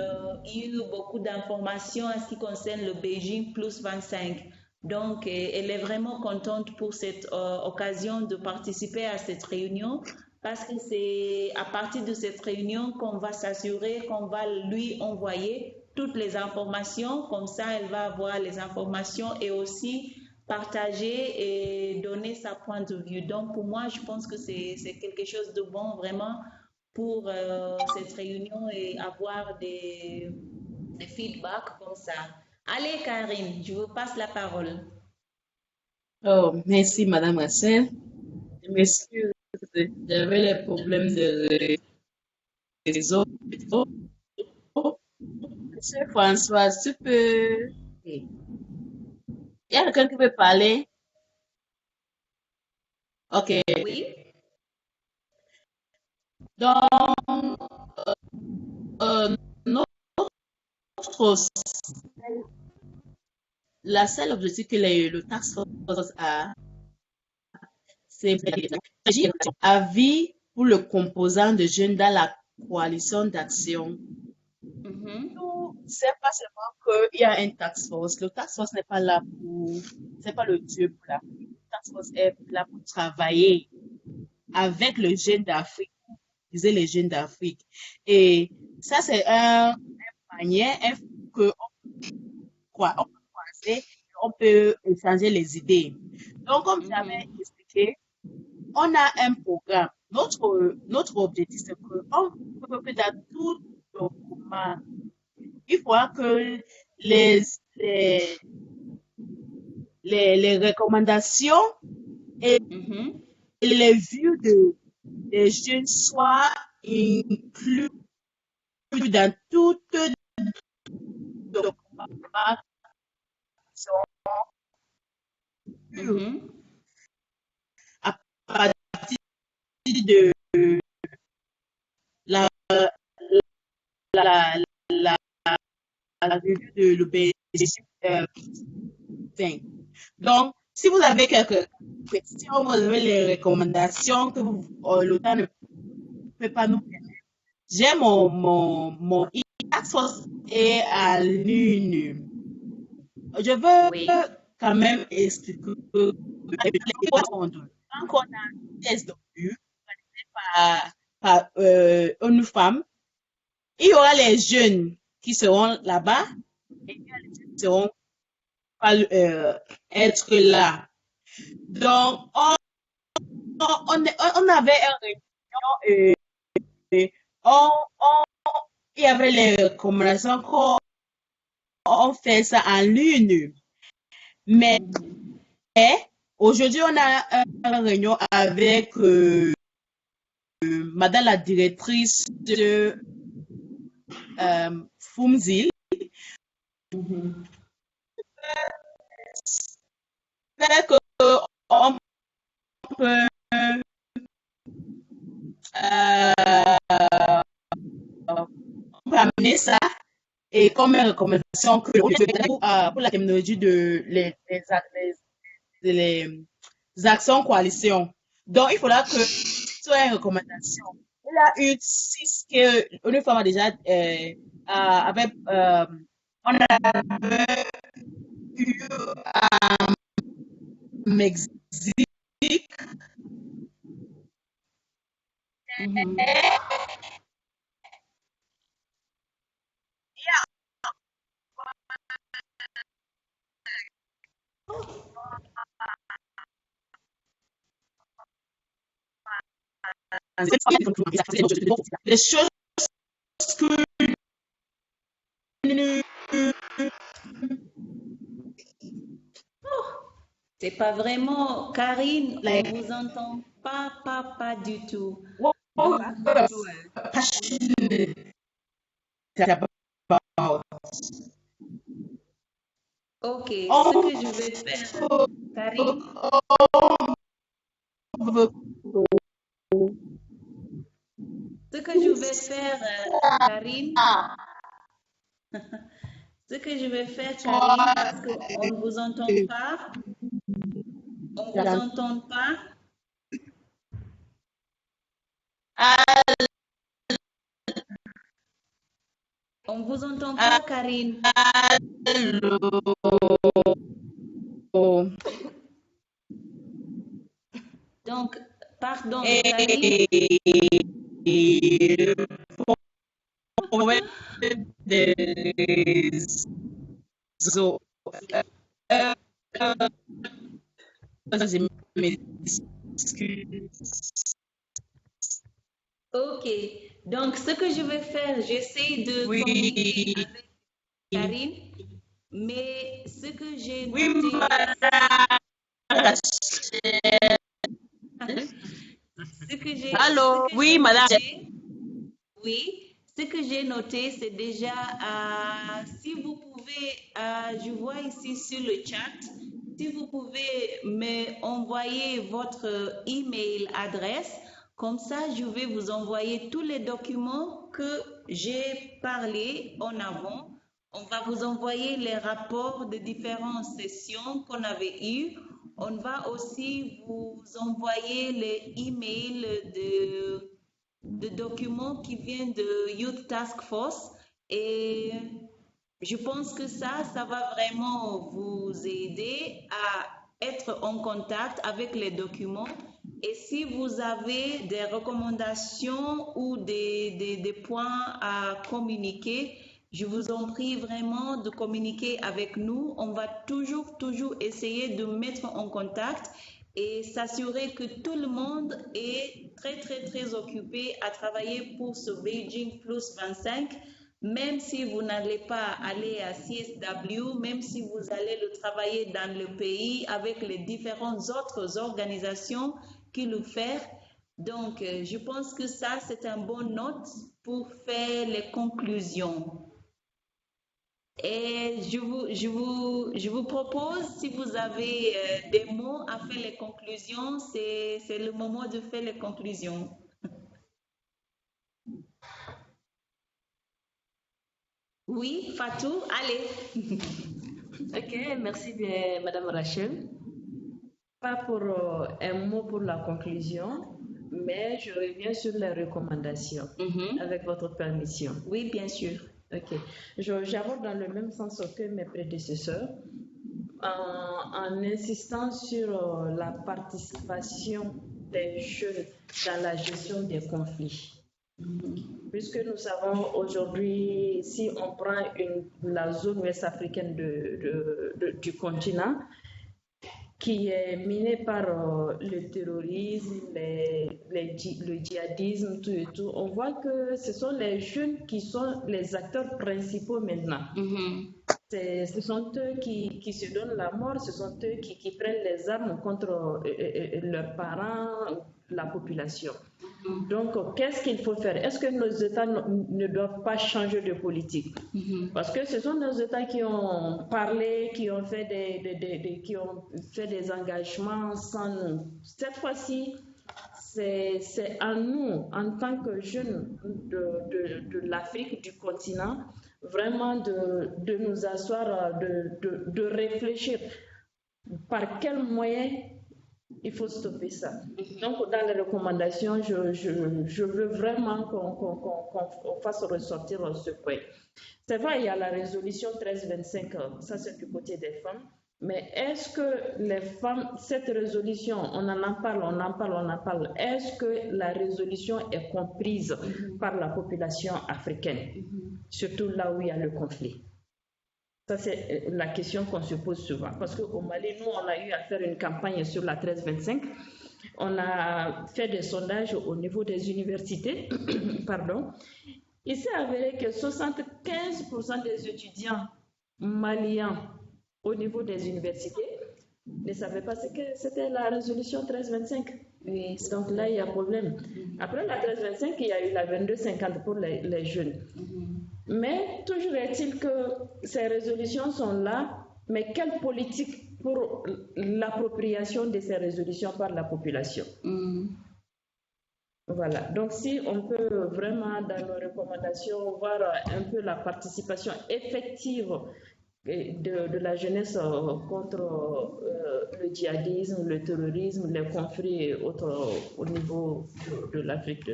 eu beaucoup d'informations en ce qui concerne le Beijing Plus 25. Donc, elle est vraiment contente pour cette occasion de participer à cette réunion parce que c'est à partir de cette réunion qu'on va s'assurer qu'on va lui envoyer toutes les informations. Comme ça, elle va avoir les informations et aussi partager et donner sa point de vue. Donc, pour moi, je pense que c'est quelque chose de bon vraiment pour cette réunion et avoir des feedbacks comme ça. Allez, Karine, je vous passe la parole. Oh, merci, Madame Racine. Je m'excuse, j'avais les problèmes de réseaux. Monsieur François, tu peux... Il y a quelqu'un qui veut parler? Ok. Oui. Donc, notre, la seule objectif que le task force a, c'est avis pour le composant de jeunes dans la coalition d'action. C'est pas seulement qu'il y a un task force. Le task force n'est pas là pour, c'est pas le Dieu pour la. Le task force est là pour travailler avec les jeunes d'Afrique, disait les jeunes d'Afrique. Et ça, c'est une manière que on peut croiser, on peut échanger les idées. Donc, comme j'avais expliqué, on a un programme. Notre objectif, c'est qu'on peut que dans tout document, il faudra que les recommandations et les vues des jeunes soient inclus dans toute document à partir de la revue de l'objectif. Donc, si vous avez quelques questions, vous avez les recommandations que l'auteur ne peut pas nous permettre. J'ai mon e-task est à l'une. Je veux quand même expliquer que quand on a un SW par une femme, il y aura les jeunes qui seront là-bas et il y a les jeunes qui seront pas être là. Donc, on avait une réunion, il y avait les recommandations qu'on fait ça en ligne. Mais aujourd'hui, on a une réunion avec madame la directrice de Fumzil. On peut amener ça et comme recommandation que pour la terminologie de les actions coalition. Donc, il faudra que ce soit une recommandation. Il y a eu 6 que une femme a déjà avait on avait eu à Mexique. Les choses que c'est pas vraiment, Karine, on ne vous entend pas du tout. Ok, ce que je vais faire, Karine. Ce que je vais faire, Karine. Ce que je vais faire, Karine, parce qu'on ne vous entend pas. On ne vous entend pas. On ne vous entend pas, Karine. Donc, pardon, Karine. Ok, donc ce que je vais faire, j'essaie de communiquer avec Karine, mais ce que j'ai noté, Allô, oui, madame. Oui, ce que j'ai noté, c'est déjà, si vous pouvez, je vois ici sur le chat, si vous pouvez me envoyer votre email adresse, comme ça, je vais vous envoyer tous les documents que j'ai parlé en avant. On va vous envoyer les rapports de différentes sessions qu'on avait eues. On va aussi vous envoyer les emails de documents qui viennent de Youth Task Force. Et je pense que ça va vraiment vous aider à être en contact avec les documents. Et si vous avez des recommandations ou des points à communiquer, je vous en prie vraiment de communiquer avec nous. On va toujours essayer de mettre en contact et s'assurer que tout le monde est très occupé à travailler pour ce Beijing Plus 25. Même si vous n'allez pas aller à CSW, même si vous allez le travailler dans le pays avec les différentes autres organisations qui le font. Donc, je pense que ça, c'est un bon note pour faire les conclusions. Et je vous propose, si vous avez des mots à faire les conclusions, c'est le moment de faire les conclusions. Oui, Fatou, allez. Ok, merci bien, Madame Rachel. Pas pour un mot pour la conclusion, mais je reviens sur les recommandations, avec votre permission. Oui, bien sûr. Ok, j'aborde dans le même sens que mes prédécesseurs, en insistant sur la participation des jeunes dans la gestion des conflits. Puisque nous savons aujourd'hui, si on prend la zone ouest africaine du continent, qui est minée par le terrorisme, le djihadisme, tout et tout, on voit que ce sont les jeunes qui sont les acteurs principaux maintenant. Ce sont eux qui se donnent la mort, ce sont eux qui prennent les armes contre leurs parents, la population. Donc, qu'est-ce qu'il faut faire? Est-ce que nos États ne doivent pas changer de politique? Parce que ce sont nos États qui ont parlé, qui ont fait des engagements sans nous. Cette fois-ci, c'est à nous, en tant que jeunes de l'Afrique, du continent, vraiment de nous asseoir, de réfléchir par quels moyens il faut stopper ça. Donc, dans les recommandations, je veux vraiment qu'on fasse ressortir ce point. C'est vrai, il y a la résolution 1325, ça c'est du côté des femmes, mais est-ce que les femmes, cette résolution, on en parle, est-ce que la résolution est comprise par la population africaine, surtout là où il y a le conflit? Ça, c'est la question qu'on se pose souvent. Parce qu'au Mali, nous, on a eu à faire une campagne sur la 1325. On a fait des sondages au niveau des universités. Pardon. Il s'est avéré que 75% des étudiants maliens au niveau des universités ne savaient pas ce que c'était la résolution 1325. Oui. Donc là, il y a problème. Après la 1325, il y a eu la 2250 pour les jeunes. Mais toujours est-il que ces résolutions sont là, mais quelle politique pour l'appropriation de ces résolutions par la population? Voilà, donc si on peut vraiment dans nos recommandations voir un peu la participation effective de la jeunesse contre le djihadisme, le terrorisme, les conflits au niveau de l'Afrique.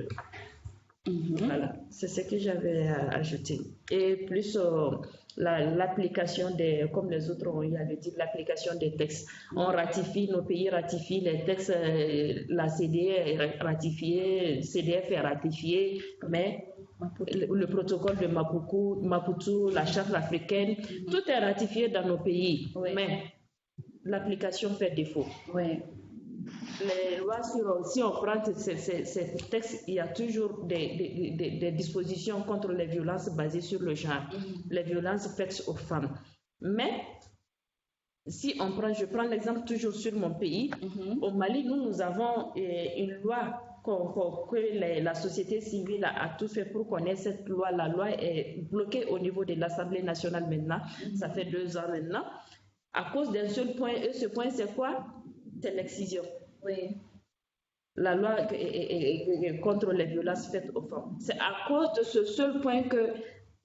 Voilà, c'est ce que j'avais ajouté. Et plus l'application comme les autres ont eu à le dire, l'application des textes. Nos pays ratifient les textes, la CDE est ratifiée, CDF est ratifiée, mais le protocole de Maputo, la charte africaine, tout est ratifié dans nos pays, mais l'application fait défaut. Les lois si on prend ces textes, il y a toujours des dispositions contre les violences basées sur le genre, les violences faites aux femmes. Mais si je prends l'exemple toujours sur mon pays, au Mali, nous avons une loi que la société civile a tout fait pour qu'on ait cette loi. La loi est bloquée au niveau de l'Assemblée nationale maintenant. Ça fait 2 ans maintenant. À cause d'un seul point, et ce point, c'est quoi? C'est l'excision. Oui. La loi contre les violences faites aux femmes. C'est à cause de ce seul point que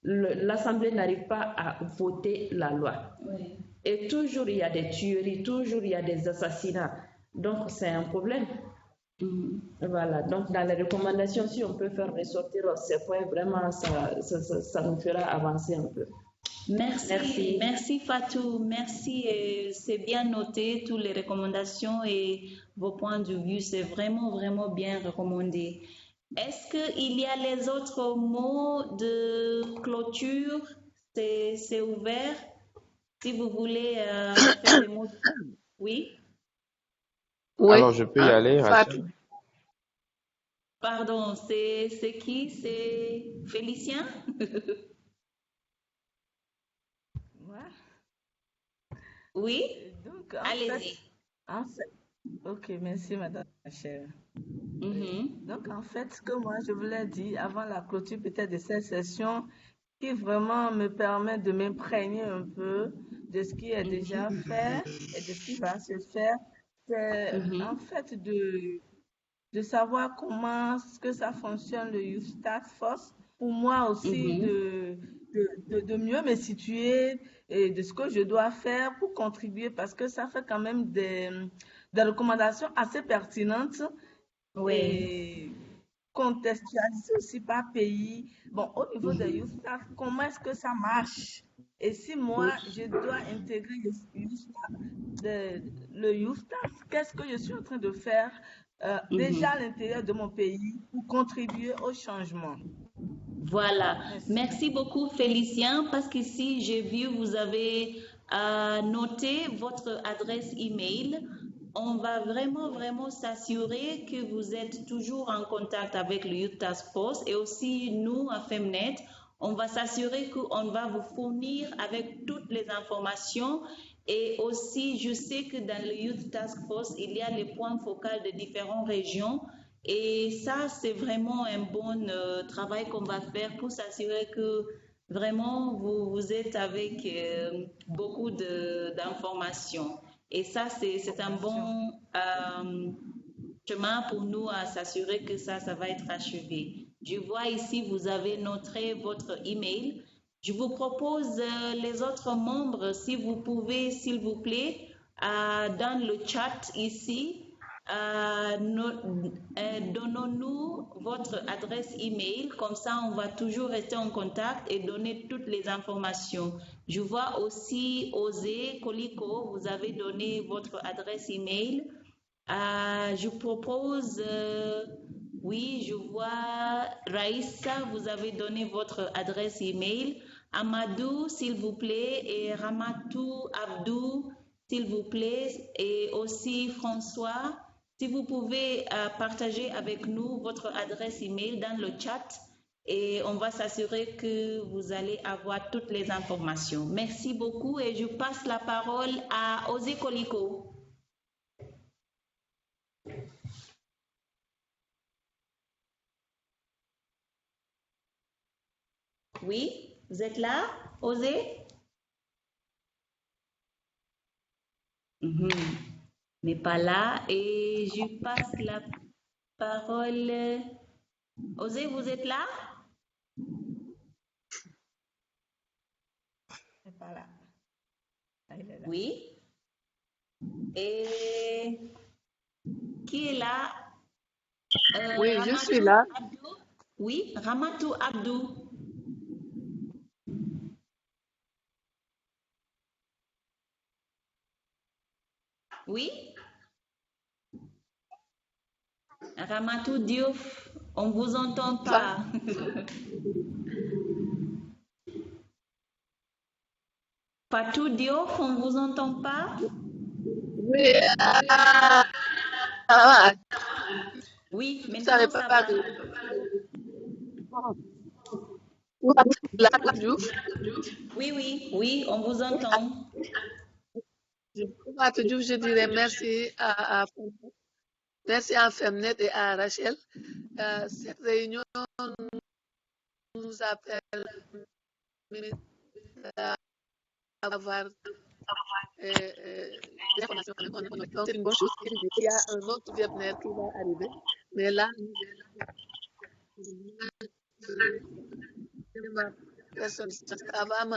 l'Assemblée n'arrive pas à voter la loi. Oui. Et toujours il y a des tueries, toujours il y a des assassinats. Donc c'est un problème. Voilà, donc dans les recommandations, si on peut faire ressortir ces points, vraiment ça nous fera avancer un peu. Merci Fatou, merci. C'est bien noté, toutes les recommandations et vos points de vue, c'est vraiment bien recommandé. Est-ce qu'il y a les autres mots de clôture? C'est ouvert. Si vous voulez faire des mots. Oui? Oui. Alors, je peux y aller, Fatou. Rachel? Pardon, c'est qui? C'est Félicien? Oui? Donc, allez-y. Ok, merci Madame Rachel. Donc, en fait, ce que moi je voulais dire avant la clôture peut-être de cette session, qui vraiment me permet de m'imprégner un peu de ce qui est déjà fait et de ce qui va se faire, c'est en fait de savoir comment ce que ça fonctionne le Youth Task Force. Pour moi aussi, de mieux me situer et de ce que je dois faire pour contribuer parce que ça fait quand même des recommandations assez pertinentes et contextualisées aussi par pays. Bon, au niveau de Youth Staff, comment est-ce que ça marche? Et si moi, je dois intégrer le Youth Staff, qu'est-ce que je suis en train de faire déjà à l'intérieur de mon pays pour contribuer au changement? Voilà. Merci beaucoup, Félicien, parce qu'ici, j'ai vu, vous avez noté votre adresse email. On va vraiment s'assurer que vous êtes toujours en contact avec le Youth Task Force et aussi nous, à Femnet, on va s'assurer qu'on va vous fournir avec toutes les informations. Et aussi, je sais que dans le Youth Task Force, il y a les points focaux de différentes régions. Et ça, c'est vraiment un bon travail qu'on va faire pour s'assurer que vraiment vous êtes avec beaucoup d'informations. Et ça, c'est un bon chemin pour nous à s'assurer que ça va être achevé. Je vois ici, vous avez noté votre email. Je vous propose les autres membres, si vous pouvez, s'il vous plaît, dans le chat ici, donnons-nous votre adresse email, comme ça on va toujours rester en contact et donner toutes les informations. Je vois aussi Osé Koliko, vous avez donné votre adresse email. Je propose, oui, je vois Raïssa, vous avez donné votre adresse email. Amadou, s'il vous plaît, et Ramatou Abdou, s'il vous plaît, et aussi François. Si vous pouvez partager avec nous votre adresse email dans le chat et on va s'assurer que vous allez avoir toutes les informations. Merci beaucoup et je passe la parole à Osé Koliko. Oui, vous êtes là, Osé? Mais pas là et je passe la parole. Osé, vous êtes là? Pas là. Il est là. Oui. Et qui est là? Oui, Ramatou je suis là. Abdou? Oui, Ramatou Abdou. Oui? Ramatou Diouf, on ne vous entend pas. Fatou Diouf, on ne vous entend pas? Oui. Oui, Vous maintenant savez ça pas va. Oui, on vous entend. Je dirais merci à Merci à Femnet et à Rachel. Cette réunion nous appelle à avoir des informations. Donc, c'est une bonne chose. Il y a un autre webinaire qui va arriver. Mais là, personne, ça va me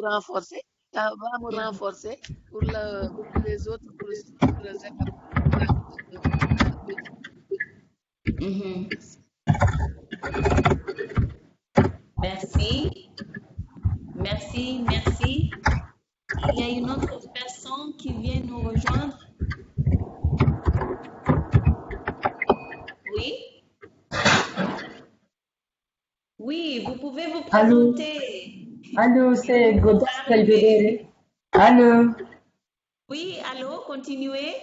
renforcer. Ça va me renforcer pour les autres projets. Merci. Merci, merci. Il y a une autre personne qui vient nous rejoindre. Oui. Oui, vous pouvez vous présenter. Allô, c'est Godin Ndaïdoréré. Allô. Oui, allô, continuez.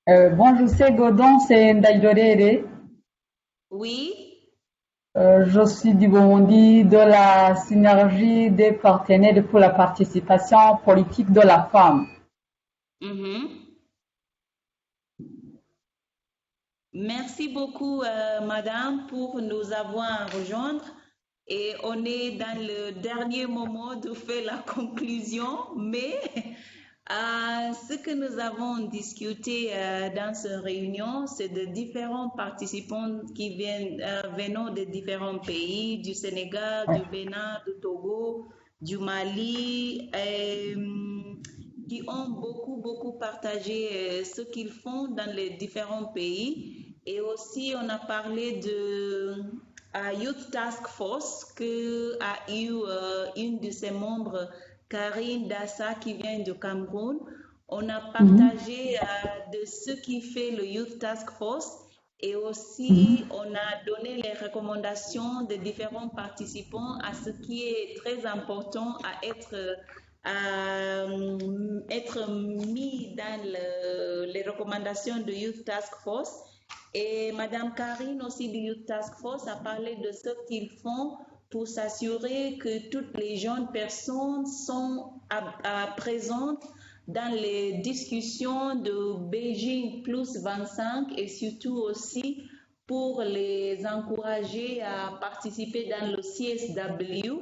Bonjour, c'est Godin, c'est Ndaïdoréré. Oui. Je suis du Burundi, de la synergie des partenaires pour la participation politique de la femme. Merci beaucoup, madame, pour nous avoir rejoints. Et on est dans le dernier moment de faire la conclusion, mais ce que nous avons discuté dans cette réunion, c'est de différents participants qui venant de différents pays, du Sénégal, du Bénin, du Togo, du Mali, qui ont beaucoup partagé ce qu'ils font dans les différents pays. Et aussi, on a parlé de Youth Task Force que a eu une de ses membres, Karine Dassa, qui vient du Cameroun. On a partagé de ce qui fait le Youth Task Force et aussi on a donné les recommandations des différents participants à ce qui est très important à être mis dans les recommandations de Youth Task Force. Et Madame Karine aussi du Youth Task Force a parlé de ce qu'ils font pour s'assurer que toutes les jeunes personnes sont présentes dans les discussions de Beijing plus 25 et surtout aussi pour les encourager à participer dans le CSW,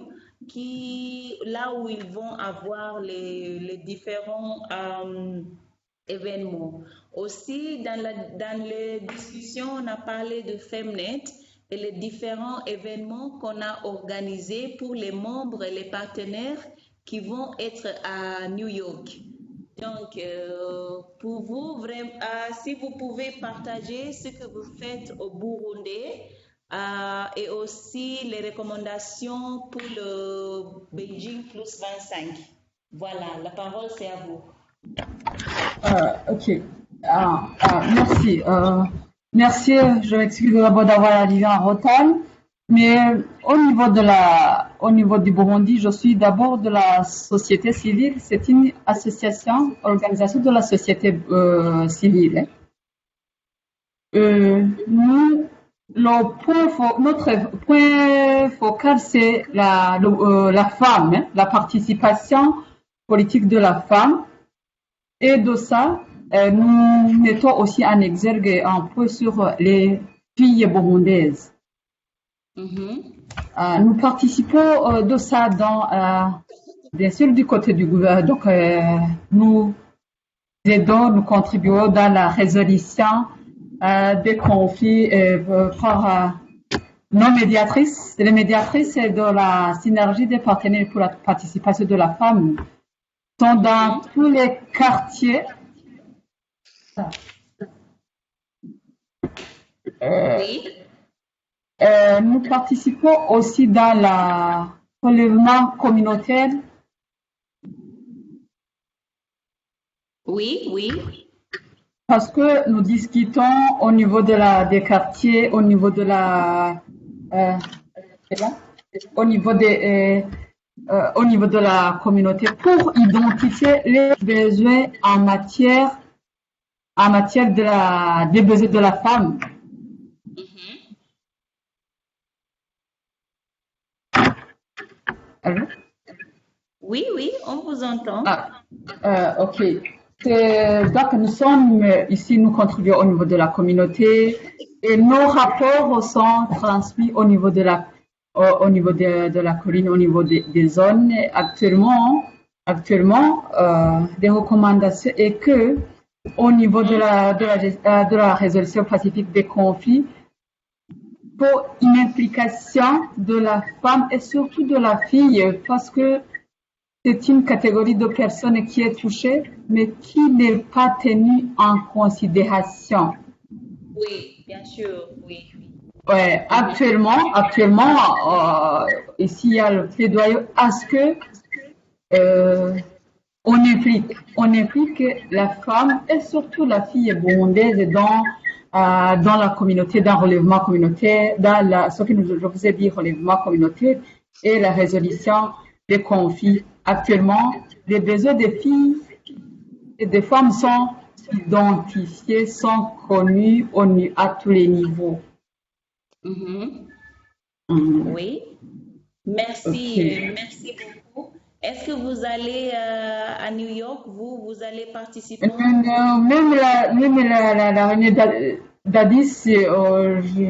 là où ils vont avoir les différents événements. Aussi, dans les discussions, on a parlé de Femnet et les différents événements qu'on a organisés pour les membres et les partenaires qui vont être à New York. Donc, pour vous, vraiment, si vous pouvez partager ce que vous faites au Burundi et aussi les recommandations pour le Beijing plus 25. Voilà, la parole c'est à vous. Ok. Merci. Merci, je m'excuse d'abord d'avoir arrivé en retard. Mais au niveau du Burundi, je suis d'abord de la société civile. C'est une association, organisation de la société civile. Notre point focal, c'est la femme, la participation politique de la femme. Et de ça, nous mettons aussi en exergue un peu sur les filles burundaises. Nous participons de ça bien sûr du côté du gouvernement. Donc, nous aidons, nous contribuons dans la résolution des conflits par nos médiatrices. Les médiatrices de la synergie des partenaires pour la participation de la femme sont dans tous les quartiers. Nous participons aussi dans le relèvement communautaire. Oui. Parce que nous discutons au niveau des quartiers, au niveau de la communauté pour identifier les besoins en matière des besoins de la femme. Allô? Oui, on vous entend. Ok. Donc, nous sommes ici, nous contribuons au niveau de la communauté et nos rapports sont transmis au niveau de la colline, au niveau des zones. Actuellement, des recommandations et que au niveau de la résolution pacifique des conflits, pour une implication de la femme et surtout de la fille, parce que c'est une catégorie de personnes qui est touchée, mais qui n'est pas tenue en considération. Oui, bien sûr, oui. Ouais, actuellement, ici il y a le plaidoyer à ce que on implique la femme et surtout la fille burundaise dans la communauté, dans le relèvement communautaire, ce que je vous ai dit, relèvement communautaire et la résolution des conflits. Actuellement, les besoins des filles et des femmes sont identifiés, sont connus à tous les niveaux. Oui, merci, Ok. merci beaucoup. Est-ce que vous allez à New York, vous allez participer? Même la réunion d'Addis,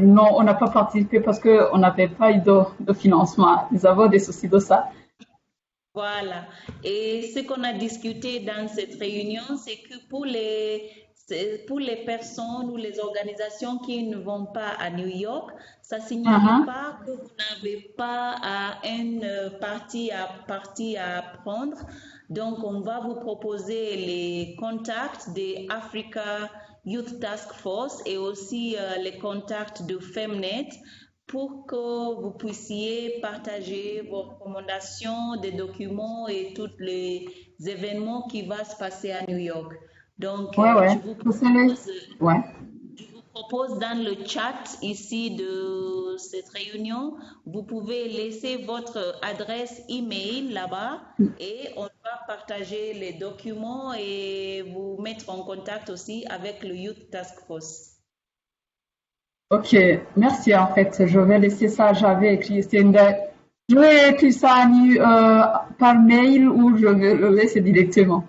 non, on n'a pas participé parce qu'on n'avait pas eu de financement. Nous avons des soucis de ça. Voilà. Et ce qu'on a discuté dans cette réunion, c'est que pour les personnes ou les organisations qui ne vont pas à New York, ça ne signifie pas que vous n'avez pas une partie à prendre. Donc, on va vous proposer les contacts des Africa Youth Task Force et aussi les contacts de Femnet, pour que vous puissiez partager vos recommandations, des documents et tous les événements qui vont se passer à New York. Donc, je vous propose dans le chat ici de cette réunion, vous pouvez laisser votre adresse email là-bas et on va partager les documents et vous mettre en contact aussi avec le Youth Task Force. Ok, merci. En fait, je vais laisser ça. J'avais écrit, je vais écrire ça par mail ou je vais le laisser directement.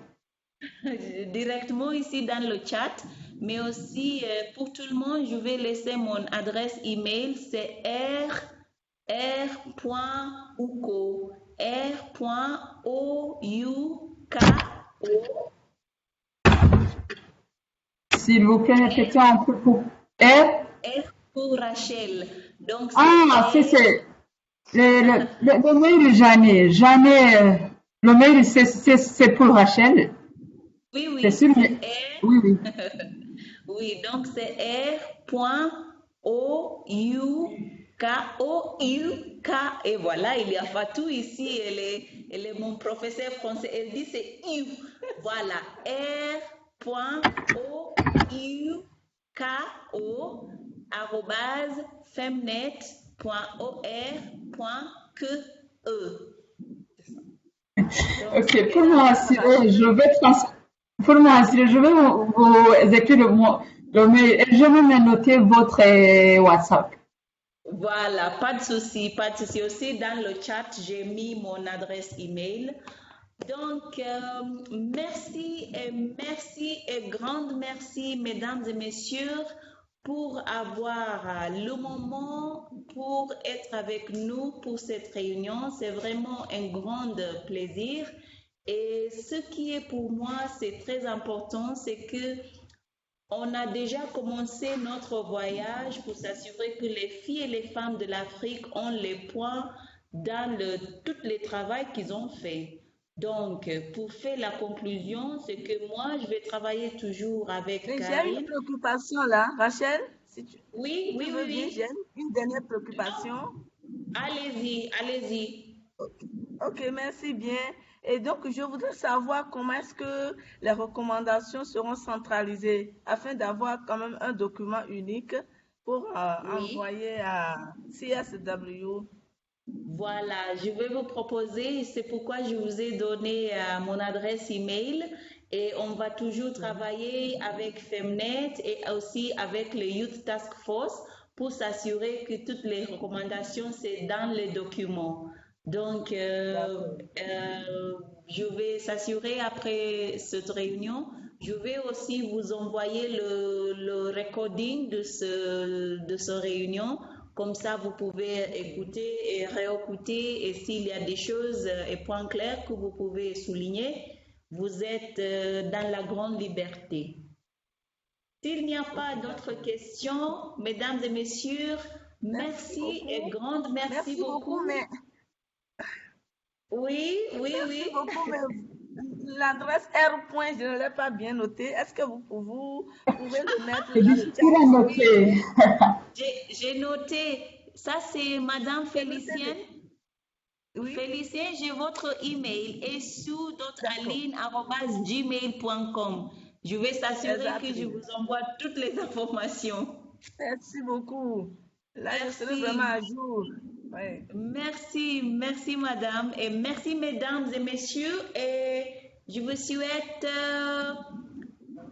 Directement ici dans le chat, mais aussi pour tout le monde, je vais laisser mon adresse email. C'est r.ouko, r.ouko. S'il vous plaît, répétez un peu pour R. R pour Rachel. Donc, c'est le mail, le mail, c'est pour Rachel. Oui, c'est sûr, mais... oui. Oui, donc c'est R.ouko, et voilà, il y a Fatou ici, elle est mon professeur français, elle dit c'est U. Voilà, r.ouko@femnet.or.que. Ok, pour m'assurer, je vais vous écrire le mail et je vais me noter votre WhatsApp. Voilà, pas de souci, pas de souci. Aussi dans le chat, j'ai mis mon adresse email. Donc, merci et grande merci, mesdames et messieurs, pour avoir le moment, pour être avec nous pour cette réunion. C'est vraiment un grand plaisir. Et ce qui est pour moi, c'est très important, c'est que on a déjà commencé notre voyage pour s'assurer que les filles et les femmes de l'Afrique ont les points dans tous les travaux qu'ils ont fait. Donc, pour faire la conclusion, c'est que moi, je vais travailler toujours avec Karine. J'ai une préoccupation là, Rachel. Oui. J'ai une dernière préoccupation. Allez-y. Ok, merci bien. Et donc, je voudrais savoir comment est-ce que les recommandations seront centralisées afin d'avoir quand même un document unique pour envoyer à CSW. Voilà, je vais vous proposer, c'est pourquoi je vous ai donné mon adresse email et on va toujours travailler avec Femnet et aussi avec le Youth Task Force pour s'assurer que toutes les recommandations, c'est dans les documents. Donc, je vais s'assurer après cette réunion, Je vais aussi vous envoyer le recording de ce réunion. Comme ça, vous pouvez écouter et réécouter. Et s'il y a des choses et points clairs que vous pouvez souligner, vous êtes dans la grande liberté. S'il n'y a pas d'autres questions, mesdames et messieurs, merci et grande merci beaucoup. Mais... Oui. Merci beaucoup, mais l'adresse R. je ne l'ai pas bien notée. Est-ce que vous pouvez le mettre C'est dans le difficile à noter. J'ai noté. Ça, c'est Madame Félicienne. Oui. Félicienne, j'ai votre email essu.aline@gmail.com. Je vais s'assurer que je vous envoie toutes les informations. Merci beaucoup. Là, je serai vraiment à jour. Ouais. Merci madame et merci mesdames et messieurs et je vous souhaite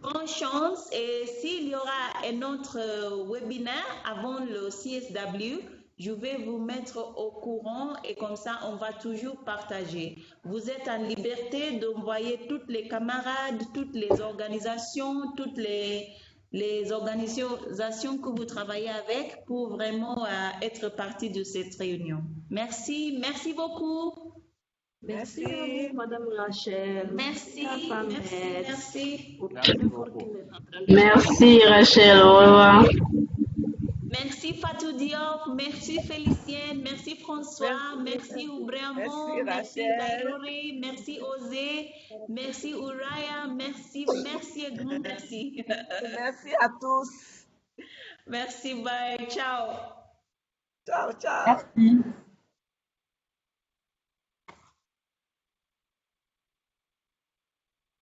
bonne chance et s'il y aura un autre webinaire avant le CSW, je vais vous mettre au courant et comme ça on va toujours partager. Vous êtes en liberté d'envoyer toutes les camarades, toutes les organisations, toutes les organisations que vous travaillez avec pour vraiment être partie de cette réunion. Merci beaucoup. Merci à vous, Madame Rachel. Merci. Merci Rachel, au revoir. Merci Fatou Diop, merci Félicienne, merci François, merci Oubriamon, merci Dairori, merci Osé, merci Uraya, merci et grand merci. Merci à tous. Merci, bye, ciao. Ciao. Merci.